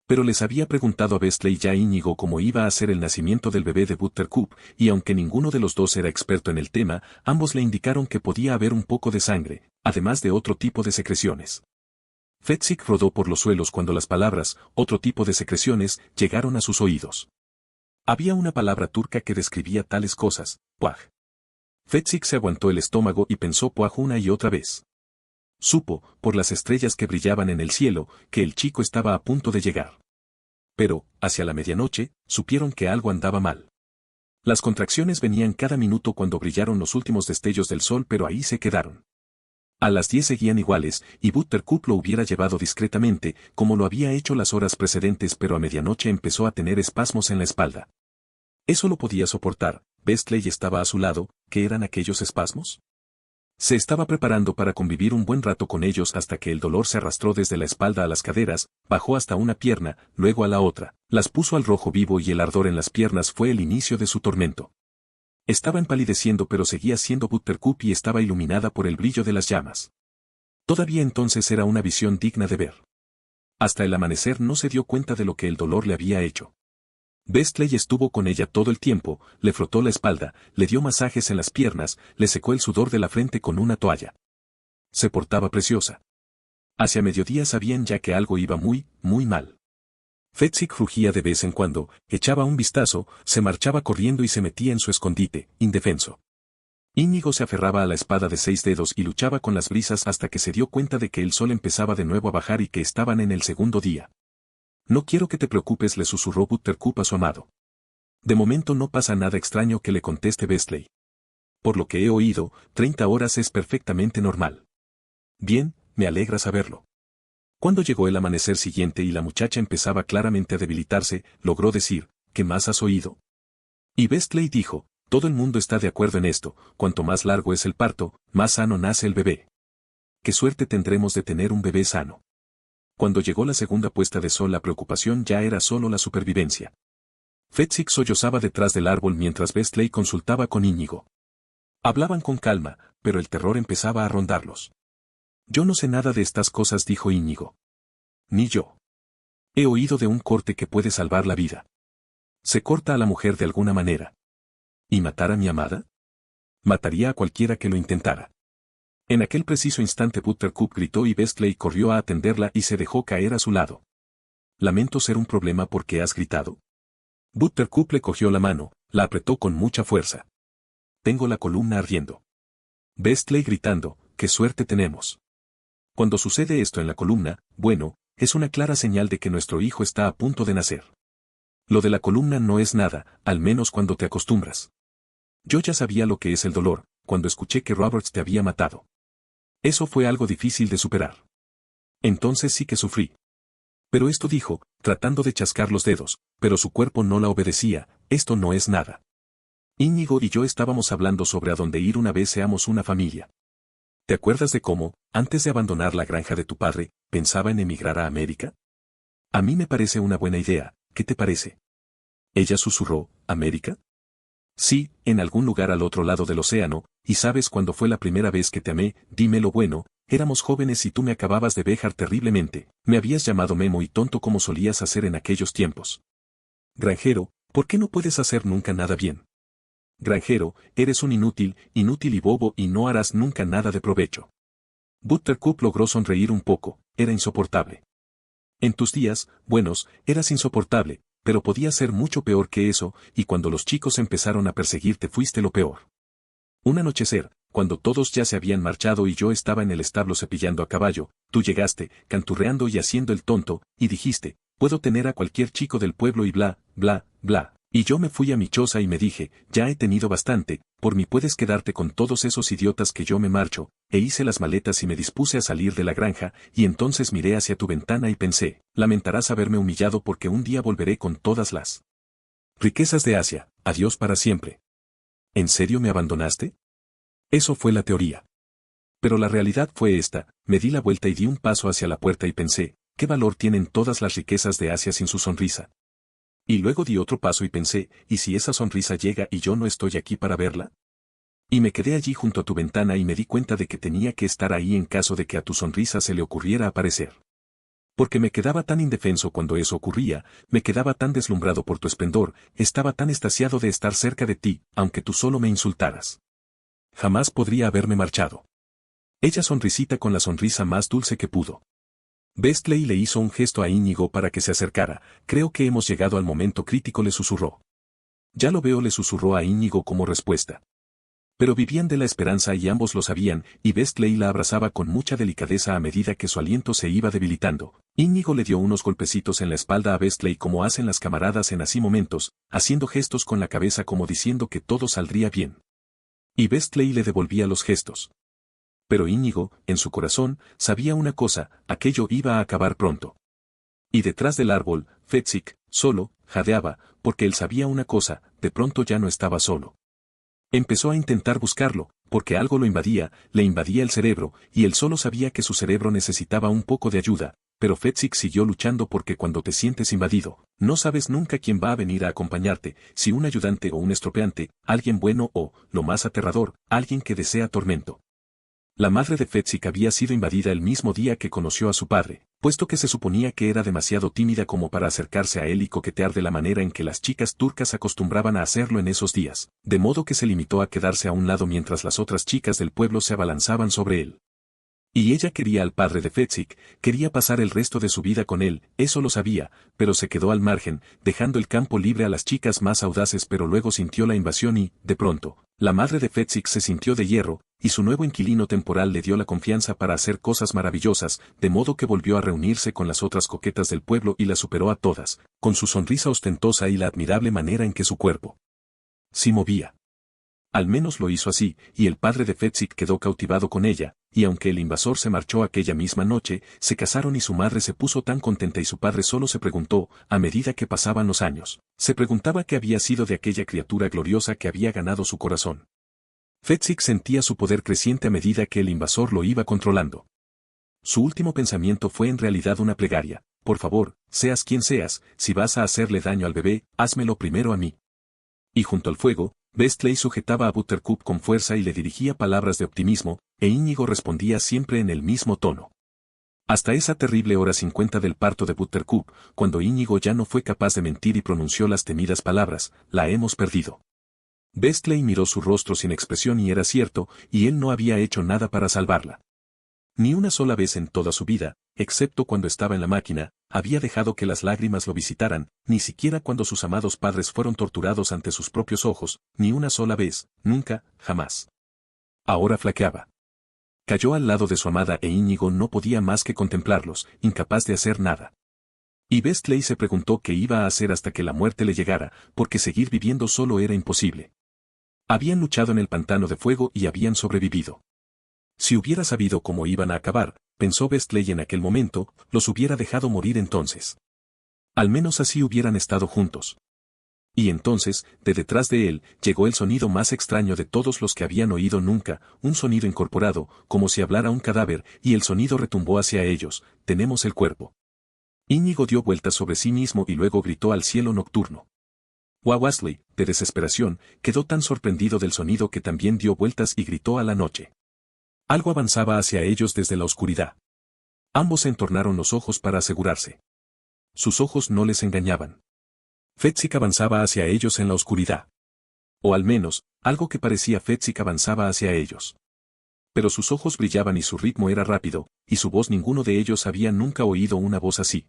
Pero les había preguntado a Bestley y a Íñigo cómo iba a ser el nacimiento del bebé de Buttercup, y aunque ninguno de los dos era experto en el tema, ambos le indicaron que podía haber un poco de sangre, además de otro tipo de secreciones. Fetzik rodó por los suelos cuando las palabras, otro tipo de secreciones, llegaron a sus oídos. Había una palabra turca que describía tales cosas, puaj. Fetzik se aguantó el estómago y pensó puaj una y otra vez. Supo, por las estrellas que brillaban en el cielo, que el chico estaba a punto de llegar. Pero, hacia la medianoche, supieron que algo andaba mal. Las contracciones venían cada minuto cuando brillaron los últimos destellos del sol, pero ahí se quedaron. A las 10 seguían iguales, y Buttercup lo hubiera llevado discretamente, como lo había hecho las horas precedentes, pero a medianoche empezó a tener espasmos en la espalda. Eso lo podía soportar. Bestley estaba a su lado. ¿Qué eran aquellos espasmos? Se estaba preparando para convivir un buen rato con ellos hasta que el dolor se arrastró desde la espalda a las caderas, bajó hasta una pierna, luego a la otra, las puso al rojo vivo y el ardor en las piernas fue el inicio de su tormento. Estaba empalideciendo pero seguía siendo Buttercup y estaba iluminada por el brillo de las llamas. Todavía entonces era una visión digna de ver. Hasta el amanecer no se dio cuenta de lo que el dolor le había hecho. Bestley estuvo con ella todo el tiempo, le frotó la espalda, le dio masajes en las piernas, le secó el sudor de la frente con una toalla. Se portaba preciosa. Hacia mediodía sabían ya que algo iba muy, muy mal. Fetzik rugía de vez en cuando, echaba un vistazo, se marchaba corriendo y se metía en su escondite, indefenso. Íñigo se aferraba a la espada de 6 dedos y luchaba con las brisas hasta que se dio cuenta de que el sol empezaba de nuevo a bajar y que estaban en el segundo día. No quiero que te preocupes, le susurró Buttercup a su amado. De momento no pasa nada extraño, que le conteste Bestley. Por lo que he oído, 30 horas es perfectamente normal. Bien, me alegra saberlo. Cuando llegó el amanecer siguiente y la muchacha empezaba claramente a debilitarse, logró decir, ¿qué más has oído? Y Bestley dijo, todo el mundo está de acuerdo en esto, cuanto más largo es el parto, más sano nace el bebé. ¿Qué suerte tendremos de tener un bebé sano? Cuando llegó la segunda puesta de sol la preocupación ya era solo la supervivencia. Fetzik sollozaba detrás del árbol mientras Bestley consultaba con Íñigo. Hablaban con calma, pero el terror empezaba a rondarlos. Yo no sé nada de estas cosas, dijo Íñigo. Ni yo. He oído de un corte que puede salvar la vida. ¿Se corta a la mujer de alguna manera? ¿Y matar a mi amada? Mataría a cualquiera que lo intentara. En aquel preciso instante Buttercup gritó y Bestley corrió a atenderla y se dejó caer a su lado. Lamento ser un problema porque has gritado. Buttercup le cogió la mano, la apretó con mucha fuerza. Tengo la columna ardiendo. Bestley gritando, ¡qué suerte tenemos! Cuando sucede esto en la columna, bueno, es una clara señal de que nuestro hijo está a punto de nacer. Lo de la columna no es nada, al menos cuando te acostumbras. Yo ya sabía lo que es el dolor, cuando escuché que Roberts te había matado. Eso fue algo difícil de superar. Entonces sí que sufrí. Pero esto dijo, tratando de chascar los dedos, pero su cuerpo no la obedecía, esto no es nada. Íñigo y yo estábamos hablando sobre a dónde ir una vez seamos una familia. ¿Te acuerdas de cómo, antes de abandonar la granja de tu padre, pensaba en emigrar a América? A mí me parece una buena idea, ¿qué te parece? Ella susurró, ¿América? Sí, en algún lugar al otro lado del océano, y sabes cuándo fue la primera vez que te amé, dime lo bueno, éramos jóvenes y tú me acababas de vejar terriblemente, me habías llamado memo y tonto como solías hacer en aquellos tiempos. Granjero, ¿por qué no puedes hacer nunca nada bien? Granjero, eres un inútil, inútil y bobo y no harás nunca nada de provecho. Buttercup logró sonreír un poco, era insoportable. En tus días, buenos, eras insoportable, pero podía ser mucho peor que eso, y cuando los chicos empezaron a perseguirte fuiste lo peor. Un anochecer, cuando todos ya se habían marchado y yo estaba en el establo cepillando a caballo, tú llegaste, canturreando y haciendo el tonto, y dijiste, puedo tener a cualquier chico del pueblo y bla, bla, bla. Y yo me fui a mi choza y me dije, ya he tenido bastante, por mí puedes quedarte con todos esos idiotas que yo me marcho, e hice las maletas y me dispuse a salir de la granja, y entonces miré hacia tu ventana y pensé, lamentarás haberme humillado porque un día volveré con todas las riquezas de Asia, adiós para siempre. ¿En serio me abandonaste? Eso fue la teoría. Pero la realidad fue esta, me di la vuelta y di un paso hacia la puerta y pensé, ¿qué valor tienen todas las riquezas de Asia sin su sonrisa? Y luego di otro paso y pensé, ¿y si esa sonrisa llega y yo no estoy aquí para verla? Y me quedé allí junto a tu ventana y me di cuenta de que tenía que estar ahí en caso de que a tu sonrisa se le ocurriera aparecer. Porque me quedaba tan indefenso cuando eso ocurría, me quedaba tan deslumbrado por tu esplendor, estaba tan extasiado de estar cerca de ti, aunque tú solo me insultaras. Jamás podría haberme marchado. Ella sonrisita con la sonrisa más dulce que pudo. Bestley le hizo un gesto a Íñigo para que se acercara, creo que hemos llegado al momento crítico, le susurró. Ya lo veo, le susurró a Íñigo como respuesta. Pero vivían de la esperanza y ambos lo sabían, y Bestley la abrazaba con mucha delicadeza a medida que su aliento se iba debilitando. Íñigo le dio unos golpecitos en la espalda a Bestley como hacen las camaradas en así momentos, haciendo gestos con la cabeza como diciendo que todo saldría bien. Y Bestley le devolvía los gestos. Pero Íñigo, en su corazón, sabía una cosa, aquello iba a acabar pronto. Y detrás del árbol, Fetzik, solo, jadeaba, porque él sabía una cosa, de pronto ya no estaba solo. Empezó a intentar buscarlo, porque algo lo invadía, le invadía el cerebro, y él solo sabía que su cerebro necesitaba un poco de ayuda, pero Fetzik siguió luchando porque cuando te sientes invadido, no sabes nunca quién va a venir a acompañarte, si un ayudante o un estropeante, alguien bueno o, lo más aterrador, alguien que desea tormento. La madre de Fetzik había sido invadida el mismo día que conoció a su padre, puesto que se suponía que era demasiado tímida como para acercarse a él y coquetear de la manera en que las chicas turcas acostumbraban a hacerlo en esos días, de modo que se limitó a quedarse a un lado mientras las otras chicas del pueblo se abalanzaban sobre él. Y ella quería al padre de Fetzik, quería pasar el resto de su vida con él, eso lo sabía, pero se quedó al margen, dejando el campo libre a las chicas más audaces, pero luego sintió la invasión y, de pronto, la madre de Fetzik se sintió de hierro, y su nuevo inquilino temporal le dio la confianza para hacer cosas maravillosas, de modo que volvió a reunirse con las otras coquetas del pueblo y las superó a todas, con su sonrisa ostentosa y la admirable manera en que su cuerpo se movía. Al menos lo hizo así, y el padre de Fetzik quedó cautivado con ella, y aunque el invasor se marchó aquella misma noche, se casaron y su madre se puso tan contenta y su padre solo se preguntó, a medida que pasaban los años, se preguntaba qué había sido de aquella criatura gloriosa que había ganado su corazón. Fetzik sentía su poder creciente a medida que el invasor lo iba controlando. Su último pensamiento fue en realidad una plegaria, por favor, seas quien seas, si vas a hacerle daño al bebé, házmelo primero a mí. Y junto al fuego, Bestley sujetaba a Buttercup con fuerza y le dirigía palabras de optimismo, e Íñigo respondía siempre en el mismo tono. Hasta esa terrible hora 50 del parto de Buttercup, cuando Íñigo ya no fue capaz de mentir y pronunció las temidas palabras, la hemos perdido. Bestley miró su rostro sin expresión y era cierto, y él no había hecho nada para salvarla. Ni una sola vez en toda su vida, excepto cuando estaba en la máquina, había dejado que las lágrimas lo visitaran, ni siquiera cuando sus amados padres fueron torturados ante sus propios ojos, ni una sola vez, nunca, jamás. Ahora flaqueaba. Cayó al lado de su amada e Íñigo no podía más que contemplarlos, incapaz de hacer nada. Y Bestley se preguntó qué iba a hacer hasta que la muerte le llegara, porque seguir viviendo solo era imposible. Habían luchado en el pantano de fuego y habían sobrevivido. Si hubiera sabido cómo iban a acabar, pensó Bestley en aquel momento, los hubiera dejado morir entonces. Al menos así hubieran estado juntos. Y entonces, de detrás de él, llegó el sonido más extraño de todos los que habían oído nunca, un sonido incorporado, como si hablara un cadáver, y el sonido retumbó hacia ellos: «Tenemos el cuerpo». Íñigo dio vueltas sobre sí mismo y luego gritó al cielo nocturno. Wesley, de desesperación, quedó tan sorprendido del sonido que también dio vueltas y gritó a la noche. Algo avanzaba hacia ellos desde la oscuridad. Ambos entornaron los ojos para asegurarse. Sus ojos no les engañaban. Fezzik avanzaba hacia ellos en la oscuridad. O al menos, algo que parecía Fezzik avanzaba hacia ellos. Pero sus ojos brillaban y su ritmo era rápido, y su voz ninguno de ellos había nunca oído una voz así.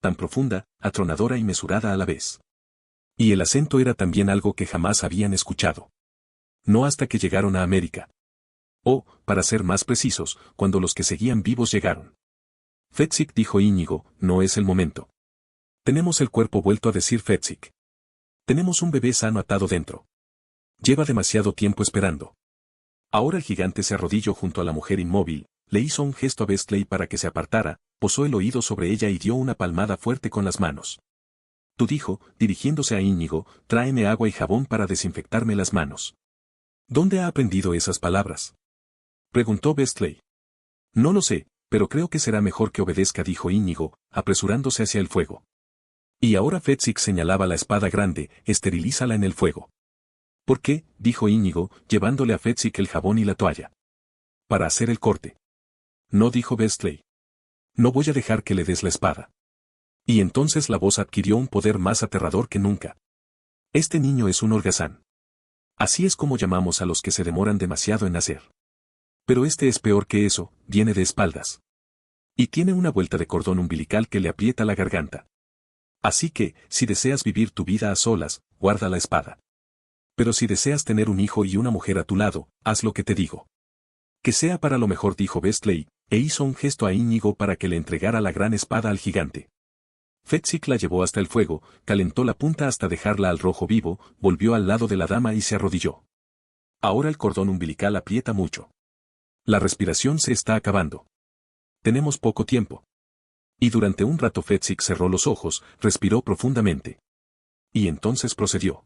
Tan profunda, atronadora y mesurada a la vez. Y el acento era también algo que jamás habían escuchado. No hasta que llegaron a América. O, para ser más precisos, cuando los que seguían vivos llegaron. Fezzik, dijo Íñigo, no es el momento. Tenemos el cuerpo, vuelto a decir Fezzik. Tenemos un bebé sano atado dentro. Lleva demasiado tiempo esperando. Ahora el gigante se arrodilló junto a la mujer inmóvil, le hizo un gesto a Bestley para que se apartara, posó el oído sobre ella y dio una palmada fuerte con las manos. Tú, dijo, dirigiéndose a Íñigo, tráeme agua y jabón para desinfectarme las manos. ¿Dónde ha aprendido esas palabras?, preguntó Bestley. No lo sé, pero creo que será mejor que obedezca, dijo Íñigo, apresurándose hacia el fuego. Y ahora Fezzik señalaba la espada grande: esterilízala en el fuego. ¿Por qué?, dijo Íñigo, llevándole a Fezzik el jabón y la toalla. Para hacer el corte. No, dijo Bestley. No voy a dejar que le des la espada. Y entonces la voz adquirió un poder más aterrador que nunca. Este niño es un holgazán. Así es como llamamos a los que se demoran demasiado en nacer. Pero este es peor que eso, viene de espaldas. Y tiene una vuelta de cordón umbilical que le aprieta la garganta. Así que, si deseas vivir tu vida a solas, guarda la espada. Pero si deseas tener un hijo y una mujer a tu lado, haz lo que te digo. Que sea para lo mejor, dijo Bestley, e hizo un gesto a Íñigo para que le entregara la gran espada al gigante. Fezzik la llevó hasta el fuego, calentó la punta hasta dejarla al rojo vivo, volvió al lado de la dama y se arrodilló. Ahora el cordón umbilical aprieta mucho. La respiración se está acabando. Tenemos poco tiempo. Y durante un rato Fezzik cerró los ojos, respiró profundamente. Y entonces procedió.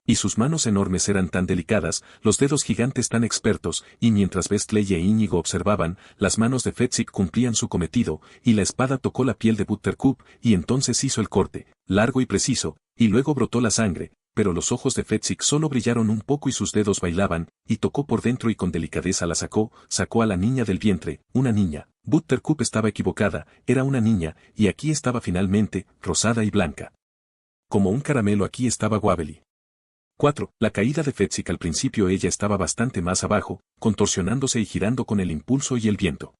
Y sus manos enormes eran tan delicadas, los dedos gigantes tan expertos, y mientras Bestley e Íñigo observaban, las manos de Fezzik cumplían su cometido, y la espada tocó la piel de Buttercup, y entonces hizo el corte, largo y preciso, y luego brotó la sangre, pero los ojos de Fezzik solo brillaron un poco y sus dedos bailaban, y tocó por dentro y con delicadeza la sacó a la niña del vientre, una niña. Buttercup estaba equivocada, era una niña, y aquí estaba finalmente, rosada y blanca. Como un caramelo aquí estaba Waverly. 4. La caída de Fezzik. Al principio ella estaba bastante más abajo, contorsionándose y girando con el impulso y el viento.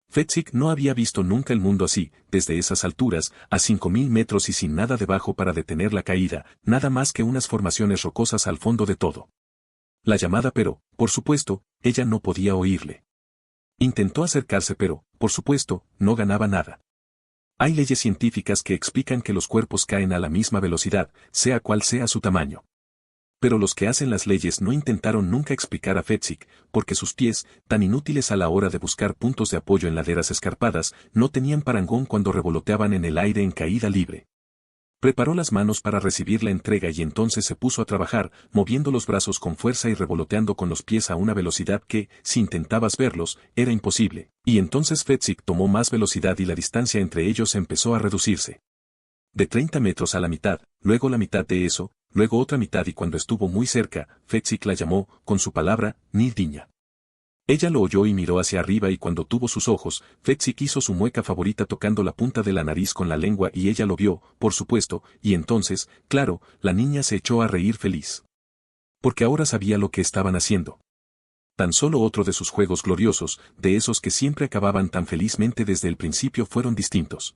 Fezzik no había visto nunca el mundo así, desde esas alturas, a 5000 metros y sin nada debajo para detener la caída, nada más que unas formaciones rocosas al fondo de todo. La llamada, pero, por supuesto, ella no podía oírle. Intentó acercarse, pero, por supuesto, no ganaba nada. Hay leyes científicas que explican que los cuerpos caen a la misma velocidad, sea cual sea su tamaño. Pero los que hacen las leyes no intentaron nunca explicar a Fezzik, porque sus pies, tan inútiles a la hora de buscar puntos de apoyo en laderas escarpadas, no tenían parangón cuando revoloteaban en el aire en caída libre. Preparó las manos para recibir la entrega y entonces se puso a trabajar, moviendo los brazos con fuerza y revoloteando con los pies a una velocidad que, si intentabas verlos, era imposible, y entonces Fezzik tomó más velocidad y la distancia entre ellos empezó a reducirse. De 30 metros a la mitad, luego la mitad de eso, luego otra mitad y cuando estuvo muy cerca, Fezzik la llamó, con su palabra, Niña. Ella lo oyó y miró hacia arriba y cuando tuvo sus ojos, Fezzik hizo su mueca favorita tocando la punta de la nariz con la lengua y ella lo vio, por supuesto, y entonces, claro, la niña se echó a reír feliz. Porque ahora sabía lo que estaban haciendo. Tan solo otro de sus juegos gloriosos, de esos que siempre acababan tan felizmente desde el principio, fueron distintos.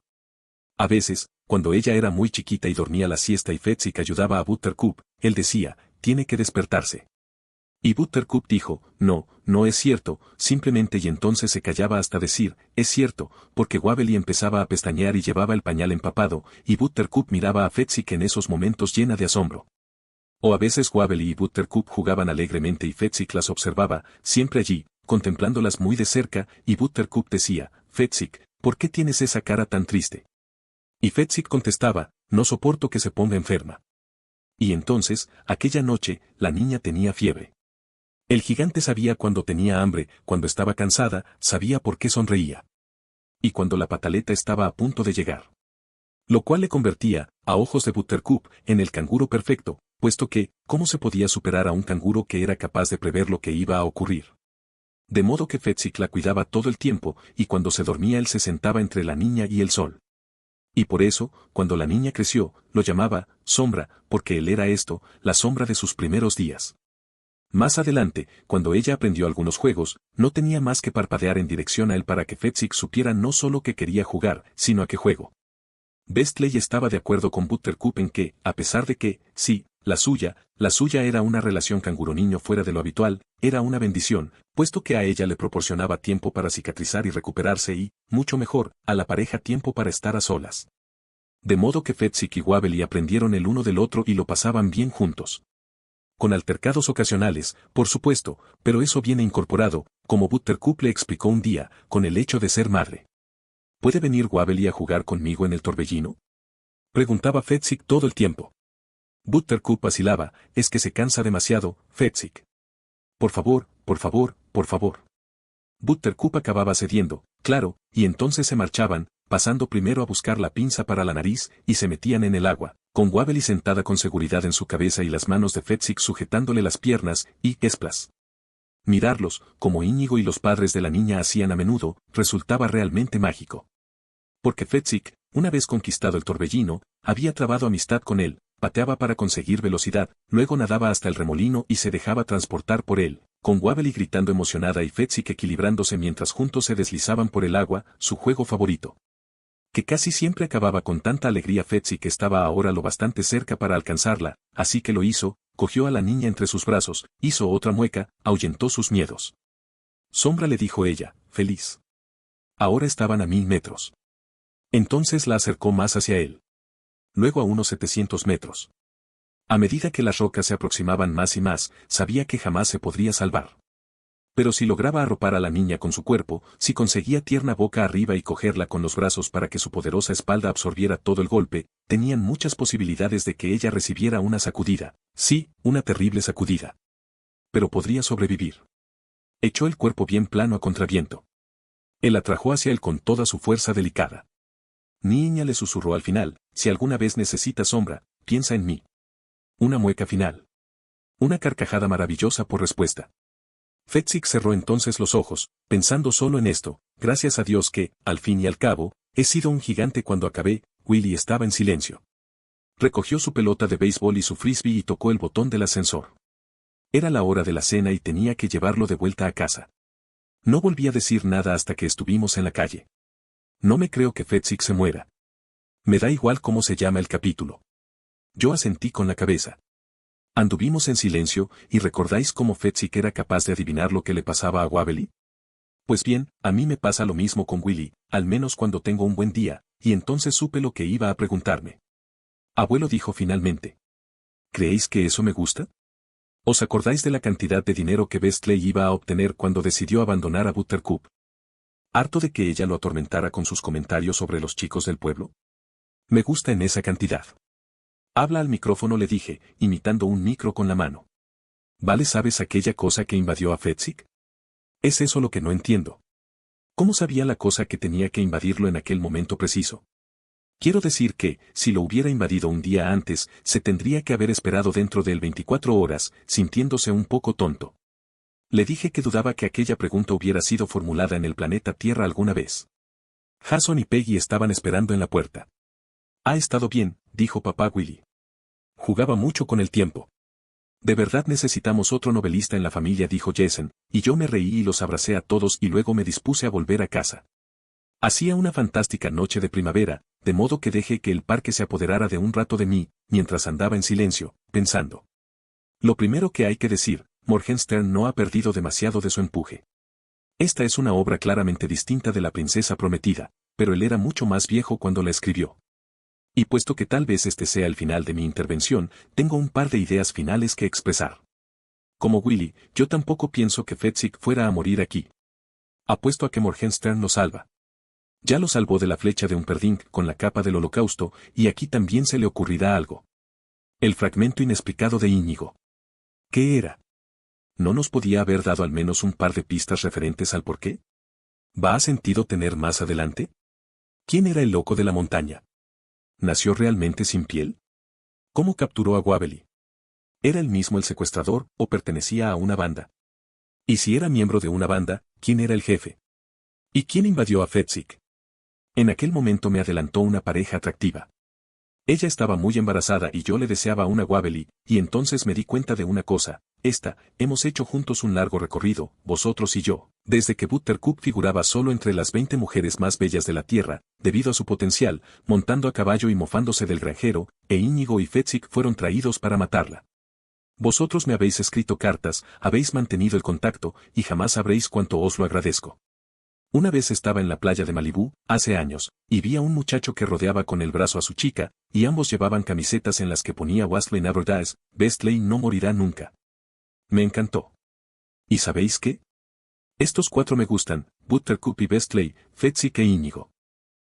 A veces, cuando ella era muy chiquita y dormía la siesta y Fezzik ayudaba a Buttercup, él decía, tiene que despertarse. Y Buttercup dijo, no, no es cierto, simplemente, y entonces se callaba hasta decir, es cierto, porque Wabbly empezaba a pestañear y llevaba el pañal empapado, y Buttercup miraba a Fetzik en esos momentos llena de asombro. O a veces Wabbly y Buttercup jugaban alegremente y Fetzik las observaba, siempre allí, contemplándolas muy de cerca, y Buttercup decía, Fetzik, ¿por qué tienes esa cara tan triste? Y Fetzik contestaba, no soporto que se ponga enferma. Y entonces, aquella noche, la niña tenía fiebre. El gigante sabía cuando tenía hambre, cuando estaba cansada, sabía por qué sonreía. Y cuando la pataleta estaba a punto de llegar. Lo cual le convertía, a ojos de Buttercup, en el canguro perfecto, puesto que, ¿cómo se podía superar a un canguro que era capaz de prever lo que iba a ocurrir? De modo que Fetzik la cuidaba todo el tiempo, y cuando se dormía él se sentaba entre la niña y el sol. Y por eso, cuando la niña creció, lo llamaba, sombra, porque él era esto, la sombra de sus primeros días. Más adelante, cuando ella aprendió algunos juegos, no tenía más que parpadear en dirección a él para que Fetzik supiera no solo que quería jugar, sino a qué juego. Bestley estaba de acuerdo con Buttercup en que, a pesar de que, sí, la suya era una relación canguro-niño fuera de lo habitual, era una bendición, puesto que a ella le proporcionaba tiempo para cicatrizar y recuperarse y, mucho mejor, a la pareja tiempo para estar a solas. De modo que Fetzik y Wabbly aprendieron el uno del otro y lo pasaban bien juntos. Con altercados ocasionales, por supuesto, pero eso viene incorporado, como Buttercup le explicó un día, con el hecho de ser madre. ¿Puede venir Wabbly a jugar conmigo en el torbellino? Preguntaba Fetzik todo el tiempo. Buttercup vacilaba, es que se cansa demasiado, Fetzik. Por favor, por favor, por favor. Buttercup acababa cediendo, claro, y entonces se marchaban, pasando primero a buscar la pinza para la nariz, y se metían en el agua, con Wabbly sentada con seguridad en su cabeza y las manos de Fetzik sujetándole las piernas, y esplas. Mirarlos, como Íñigo y los padres de la niña hacían a menudo, resultaba realmente mágico. Porque Fetzik, una vez conquistado el torbellino, había trabado amistad con él, pateaba para conseguir velocidad, luego nadaba hasta el remolino y se dejaba transportar por él, con Wabbly gritando emocionada y Fetzik equilibrándose mientras juntos se deslizaban por el agua, su juego favorito. Que casi siempre acababa con tanta alegría Fetzik estaba ahora lo bastante cerca para alcanzarla, así que lo hizo, cogió a la niña entre sus brazos, hizo otra mueca, ahuyentó sus miedos. Sombra, le dijo ella, feliz. Ahora estaban a 1000 metros. Entonces la acercó más hacia él. Luego a unos 700 metros. A medida que las rocas se aproximaban más y más, sabía que jamás se podría salvar. Pero si lograba arropar a la niña con su cuerpo, si conseguía tierna boca arriba y cogerla con los brazos para que su poderosa espalda absorbiera todo el golpe, tenían muchas posibilidades de que ella recibiera una sacudida, sí, una terrible sacudida. Pero podría sobrevivir. Echó el cuerpo bien plano a contraviento. Él atrajo hacia él con toda su fuerza delicada. Niña, le susurró al final, si alguna vez necesitas sombra, piensa en mí. Una mueca final. Una carcajada maravillosa por respuesta. Fetzik cerró entonces los ojos, pensando solo en esto, gracias a Dios que, al fin y al cabo, he sido un gigante. Cuando acabé, Willy estaba en silencio. Recogió su pelota de béisbol y su frisbee y tocó el botón del ascensor. Era la hora de la cena y tenía que llevarlo de vuelta a casa. No volví a decir nada hasta que estuvimos en la calle. No me creo que Fetzik se muera. Me da igual cómo se llama el capítulo. Yo asentí con la cabeza. Anduvimos en silencio, y ¿recordáis cómo Fetzik era capaz de adivinar lo que le pasaba a Wabbly? Pues bien, a mí me pasa lo mismo con Willy, al menos cuando tengo un buen día, y entonces supe lo que iba a preguntarme. Abuelo, dijo finalmente. ¿Creéis que eso me gusta? ¿Os acordáis de la cantidad de dinero que Bestley iba a obtener cuando decidió abandonar a Buttercup? ¿Harto de que ella lo atormentara con sus comentarios sobre los chicos del pueblo? Me gusta en esa cantidad. Habla al micrófono, le dije, imitando un micro con la mano. ¿Vale? ¿Sabes aquella cosa que invadió a Fetzik? Es eso lo que no entiendo. ¿Cómo sabía la cosa que tenía que invadirlo en aquel momento preciso? Quiero decir que, si lo hubiera invadido un día antes, se tendría que haber esperado dentro de él 24 horas, sintiéndose un poco tonto. Le dije que dudaba que aquella pregunta hubiera sido formulada en el planeta Tierra alguna vez. Jason y Peggy estaban esperando en la puerta. Ha estado bien, dijo papá Willy. Jugaba mucho con el tiempo. De verdad necesitamos otro novelista en la familia, dijo Jason, y yo me reí y los abracé a todos y luego me dispuse a volver a casa. Hacía una fantástica noche de primavera, de modo que dejé que el parque se apoderara de un rato de mí, mientras andaba en silencio, pensando. Lo primero que hay que decir, Morgenstern no ha perdido demasiado de su empuje. Esta es una obra claramente distinta de La princesa prometida, pero él era mucho más viejo cuando la escribió. Y puesto que tal vez este sea el final de mi intervención, tengo un par de ideas finales que expresar. Como Willy, yo tampoco pienso que Fezzik fuera a morir aquí. Apuesto a que Morgenstern lo salva. Ya lo salvó de la flecha de Humperdinck con la capa del Holocausto, y aquí también se le ocurrirá algo. El fragmento inexplicado de Íñigo. ¿Qué era? ¿No nos podía haber dado al menos un par de pistas referentes al porqué? ¿Va a sentido tener más adelante? ¿Quién era el loco de la montaña? ¿Nació realmente sin piel? ¿Cómo capturó a Wavely? ¿Era él mismo el secuestrador o pertenecía a una banda? Y si era miembro de una banda, ¿quién era el jefe? ¿Y quién invadió a Fezzik? En aquel momento me adelantó una pareja atractiva. Ella estaba muy embarazada y yo le deseaba una Wavely, y entonces me di cuenta de una cosa, hemos hecho juntos un largo recorrido, vosotros y yo, desde que Buttercup figuraba solo entre las 20 mujeres más bellas de la Tierra, debido a su potencial, montando a caballo y mofándose del granjero, e Íñigo y Fezzik fueron traídos para matarla. Vosotros me habéis escrito cartas, habéis mantenido el contacto, y jamás sabréis cuánto os lo agradezco. Una vez estaba en la playa de Malibú, hace años, y vi a un muchacho que rodeaba con el brazo a su chica, y ambos llevaban camisetas en las que ponía Wesley Never Dies, Bestley no morirá nunca. Me encantó. ¿Y sabéis qué? Estos 4 me gustan, Buttercup y Bestley, Fezzik e Íñigo.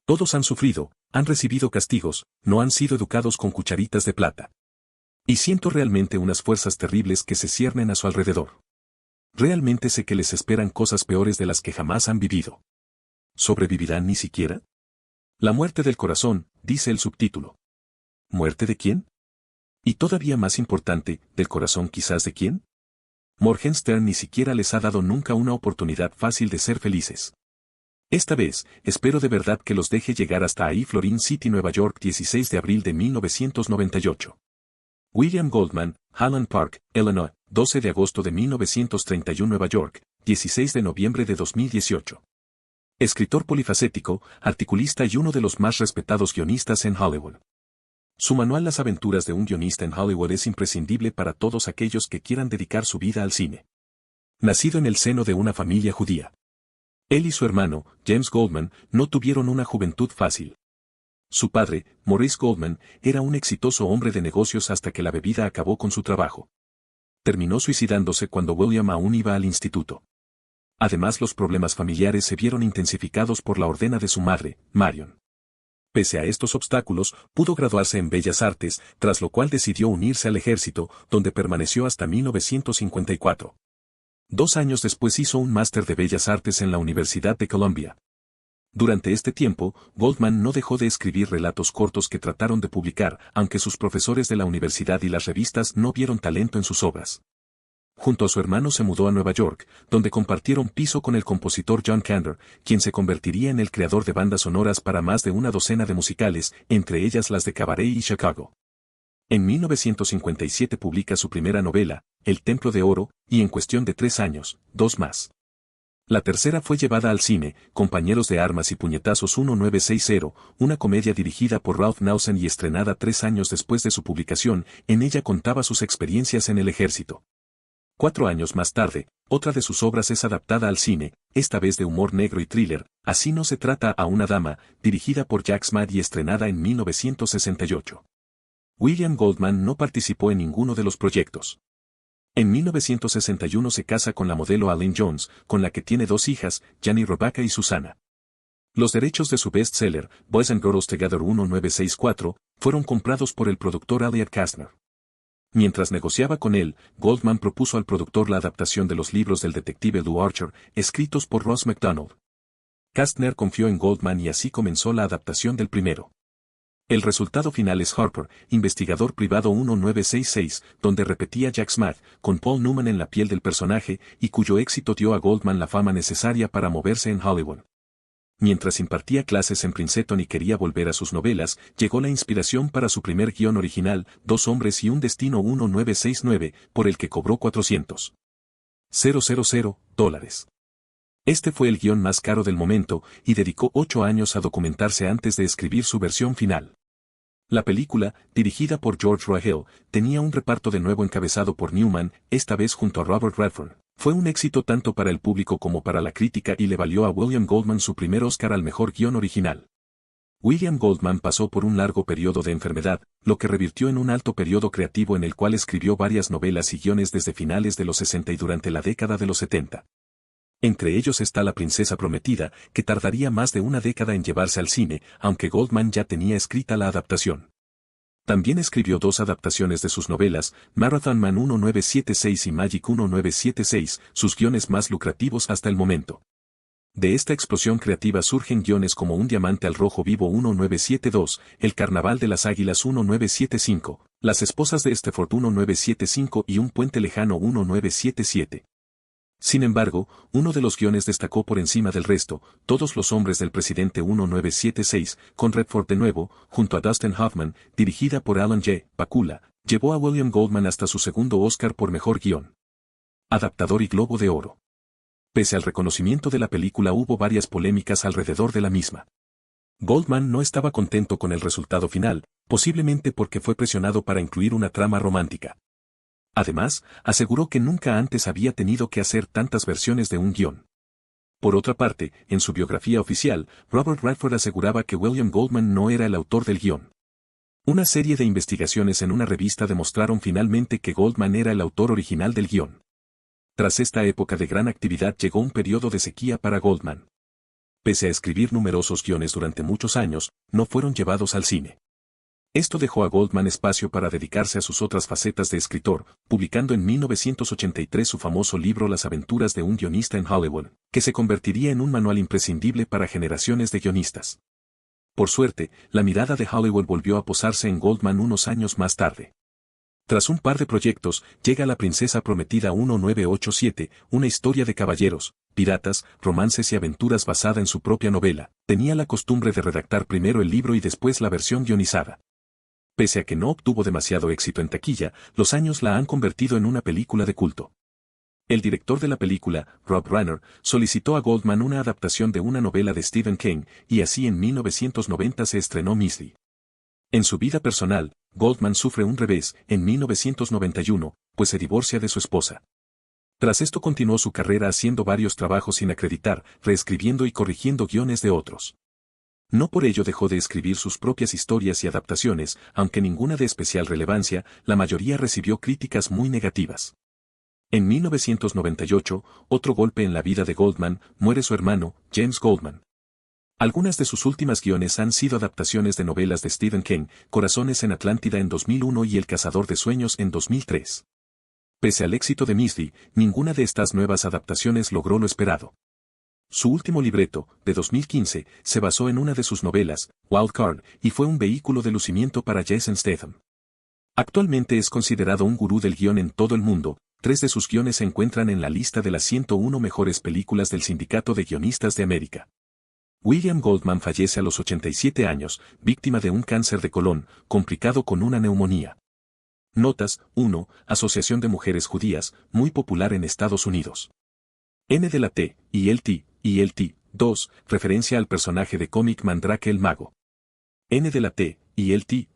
Todos han sufrido, han recibido castigos, no han sido educados con cucharitas de plata. Y siento realmente unas fuerzas terribles que se ciernen a su alrededor. Realmente sé que les esperan cosas peores de las que jamás han vivido. ¿Sobrevivirán ni siquiera? La muerte del corazón, dice el subtítulo. ¿Muerte de quién? Y todavía más importante, ¿del corazón quizás de quién? Morgenstern ni siquiera les ha dado nunca una oportunidad fácil de ser felices. Esta vez, espero de verdad que los deje llegar hasta ahí. Florin City, Nueva York, 16 de abril de 1998. William Goldman, Highland Park, Illinois, 12 de agosto de 1931. Nueva York, 16 de noviembre de 2018. Escritor polifacético, articulista y uno de los más respetados guionistas en Hollywood. Su manual Las aventuras de un guionista en Hollywood es imprescindible para todos aquellos que quieran dedicar su vida al cine. Nacido en el seno de una familia judía. Él y su hermano, James Goldman, no tuvieron una juventud fácil. Su padre, Maurice Goldman, era un exitoso hombre de negocios hasta que la bebida acabó con su trabajo. Terminó suicidándose cuando William aún iba al instituto. Además, los problemas familiares se vieron intensificados por la ordena de su madre, Marion. Pese a estos obstáculos, pudo graduarse en Bellas Artes, tras lo cual decidió unirse al ejército, donde permaneció hasta 1954. 2 años después hizo un máster de Bellas Artes en la Universidad de Columbia. Durante este tiempo, Goldman no dejó de escribir relatos cortos que trataron de publicar, aunque sus profesores de la universidad y las revistas no vieron talento en sus obras. Junto a su hermano se mudó a Nueva York, donde compartieron piso con el compositor John Kander, quien se convertiría en el creador de bandas sonoras para más de una docena de musicales, entre ellas las de Cabaret y Chicago. En 1957 publica su primera novela, El Templo de Oro, y en cuestión de 3 años, 2 más. La tercera fue llevada al cine, Compañeros de Armas y Puñetazos 1960, una comedia dirigida por Ralph Nausen y estrenada 3 años después de su publicación. En ella contaba sus experiencias en el ejército. 4 años más tarde, otra de sus obras es adaptada al cine, esta vez de humor negro y thriller, Así no se trata a una dama, dirigida por Jack Smart y estrenada en 1968. William Goldman no participó en ninguno de los proyectos. En 1961 se casa con la modelo Aline Jones, con la que tiene 2 hijas, Janie Rebecca y Susana. Los derechos de su bestseller, Boys and Girls Together 1964, fueron comprados por el productor Elliot Kastner. Mientras negociaba con él, Goldman propuso al productor la adaptación de los libros del detective Lou Archer, escritos por Ross MacDonald. Kastner confió en Goldman y así comenzó la adaptación del primero. El resultado final es Harper, investigador privado 1966, donde repetía Jack Smart, con Paul Newman en la piel del personaje, y cuyo éxito dio a Goldman la fama necesaria para moverse en Hollywood. Mientras impartía clases en Princeton y quería volver a sus novelas, llegó la inspiración para su primer guión original, 2 hombres y un destino 1969, por el que cobró $400,000. Este fue el guión más caro del momento, y dedicó 8 años a documentarse antes de escribir su versión final. La película, dirigida por George Rahel, tenía un reparto de nuevo encabezado por Newman, esta vez junto a Robert Redford. Fue un éxito tanto para el público como para la crítica y le valió a William Goldman su primer Oscar al mejor guión original. William Goldman pasó por un largo periodo de enfermedad, lo que revirtió en un alto periodo creativo en el cual escribió varias novelas y guiones desde finales de los 60 y durante la década de los 70. Entre ellos está La princesa prometida, que tardaría más de una década en llevarse al cine, aunque Goldman ya tenía escrita la adaptación. También escribió dos adaptaciones de sus novelas, Marathon Man 1976 y Magic 1976, sus guiones más lucrativos hasta el momento. De esta explosión creativa surgen guiones como Un diamante al rojo vivo 1972, El carnaval de las águilas 1975, Las esposas de Stepford 1975 y Un puente lejano 1977. Sin embargo, uno de los guiones destacó por encima del resto, Todos los hombres del presidente 1976, con Redford de nuevo, junto a Dustin Hoffman, dirigida por Alan J. Pakula, llevó a William Goldman hasta su segundo Oscar por mejor guión. Adaptador y Globo de Oro. Pese al reconocimiento de la película hubo varias polémicas alrededor de la misma. Goldman no estaba contento con el resultado final, posiblemente porque fue presionado para incluir una trama romántica. Además, aseguró que nunca antes había tenido que hacer tantas versiones de un guión. Por otra parte, en su biografía oficial, Robert Redford aseguraba que William Goldman no era el autor del guión. Una serie de investigaciones en una revista demostraron finalmente que Goldman era el autor original del guión. Tras esta época de gran actividad llegó un periodo de sequía para Goldman. Pese a escribir numerosos guiones durante muchos años, no fueron llevados al cine. Esto dejó a Goldman espacio para dedicarse a sus otras facetas de escritor, publicando en 1983 su famoso libro Las aventuras de un guionista en Hollywood, que se convertiría en un manual imprescindible para generaciones de guionistas. Por suerte, la mirada de Hollywood volvió a posarse en Goldman unos años más tarde. Tras un par de proyectos, llega La princesa prometida 1987, una historia de caballeros, piratas, romances y aventuras basada en su propia novela. Tenía la costumbre de redactar primero el libro y después la versión guionizada. Pese a que no obtuvo demasiado éxito en taquilla, los años la han convertido en una película de culto. El director de la película, Rob Reiner, solicitó a Goldman una adaptación de una novela de Stephen King, y así en 1990 se estrenó Misery. En su vida personal, Goldman sufre un revés en 1991, pues se divorcia de su esposa. Tras esto continuó su carrera haciendo varios trabajos sin acreditar, reescribiendo y corrigiendo guiones de otros. No por ello dejó de escribir sus propias historias y adaptaciones, aunque ninguna de especial relevancia, la mayoría recibió críticas muy negativas. En 1998, otro golpe en la vida de Goldman, muere su hermano, James Goldman. Algunas de sus últimas guiones han sido adaptaciones de novelas de Stephen King, Corazones en Atlántida en 2001 y El cazador de sueños en 2003. Pese al éxito de Misery, ninguna de estas nuevas adaptaciones logró lo esperado. Su último libreto, de 2015, se basó en una de sus novelas, Wild Card, y fue un vehículo de lucimiento para Jason Statham. Actualmente es considerado un gurú del guión en todo el mundo. 3 de sus guiones se encuentran en la lista de las 101 mejores películas del Sindicato de Guionistas de América. William Goldman fallece a los 87 años, víctima de un cáncer de colon, complicado con una neumonía. Notas, 1. Asociación de Mujeres Judías, muy popular en Estados Unidos. N de la T, y el T, 2, referencia al personaje de cómic Mandrake el Mago. N de la T, y el T,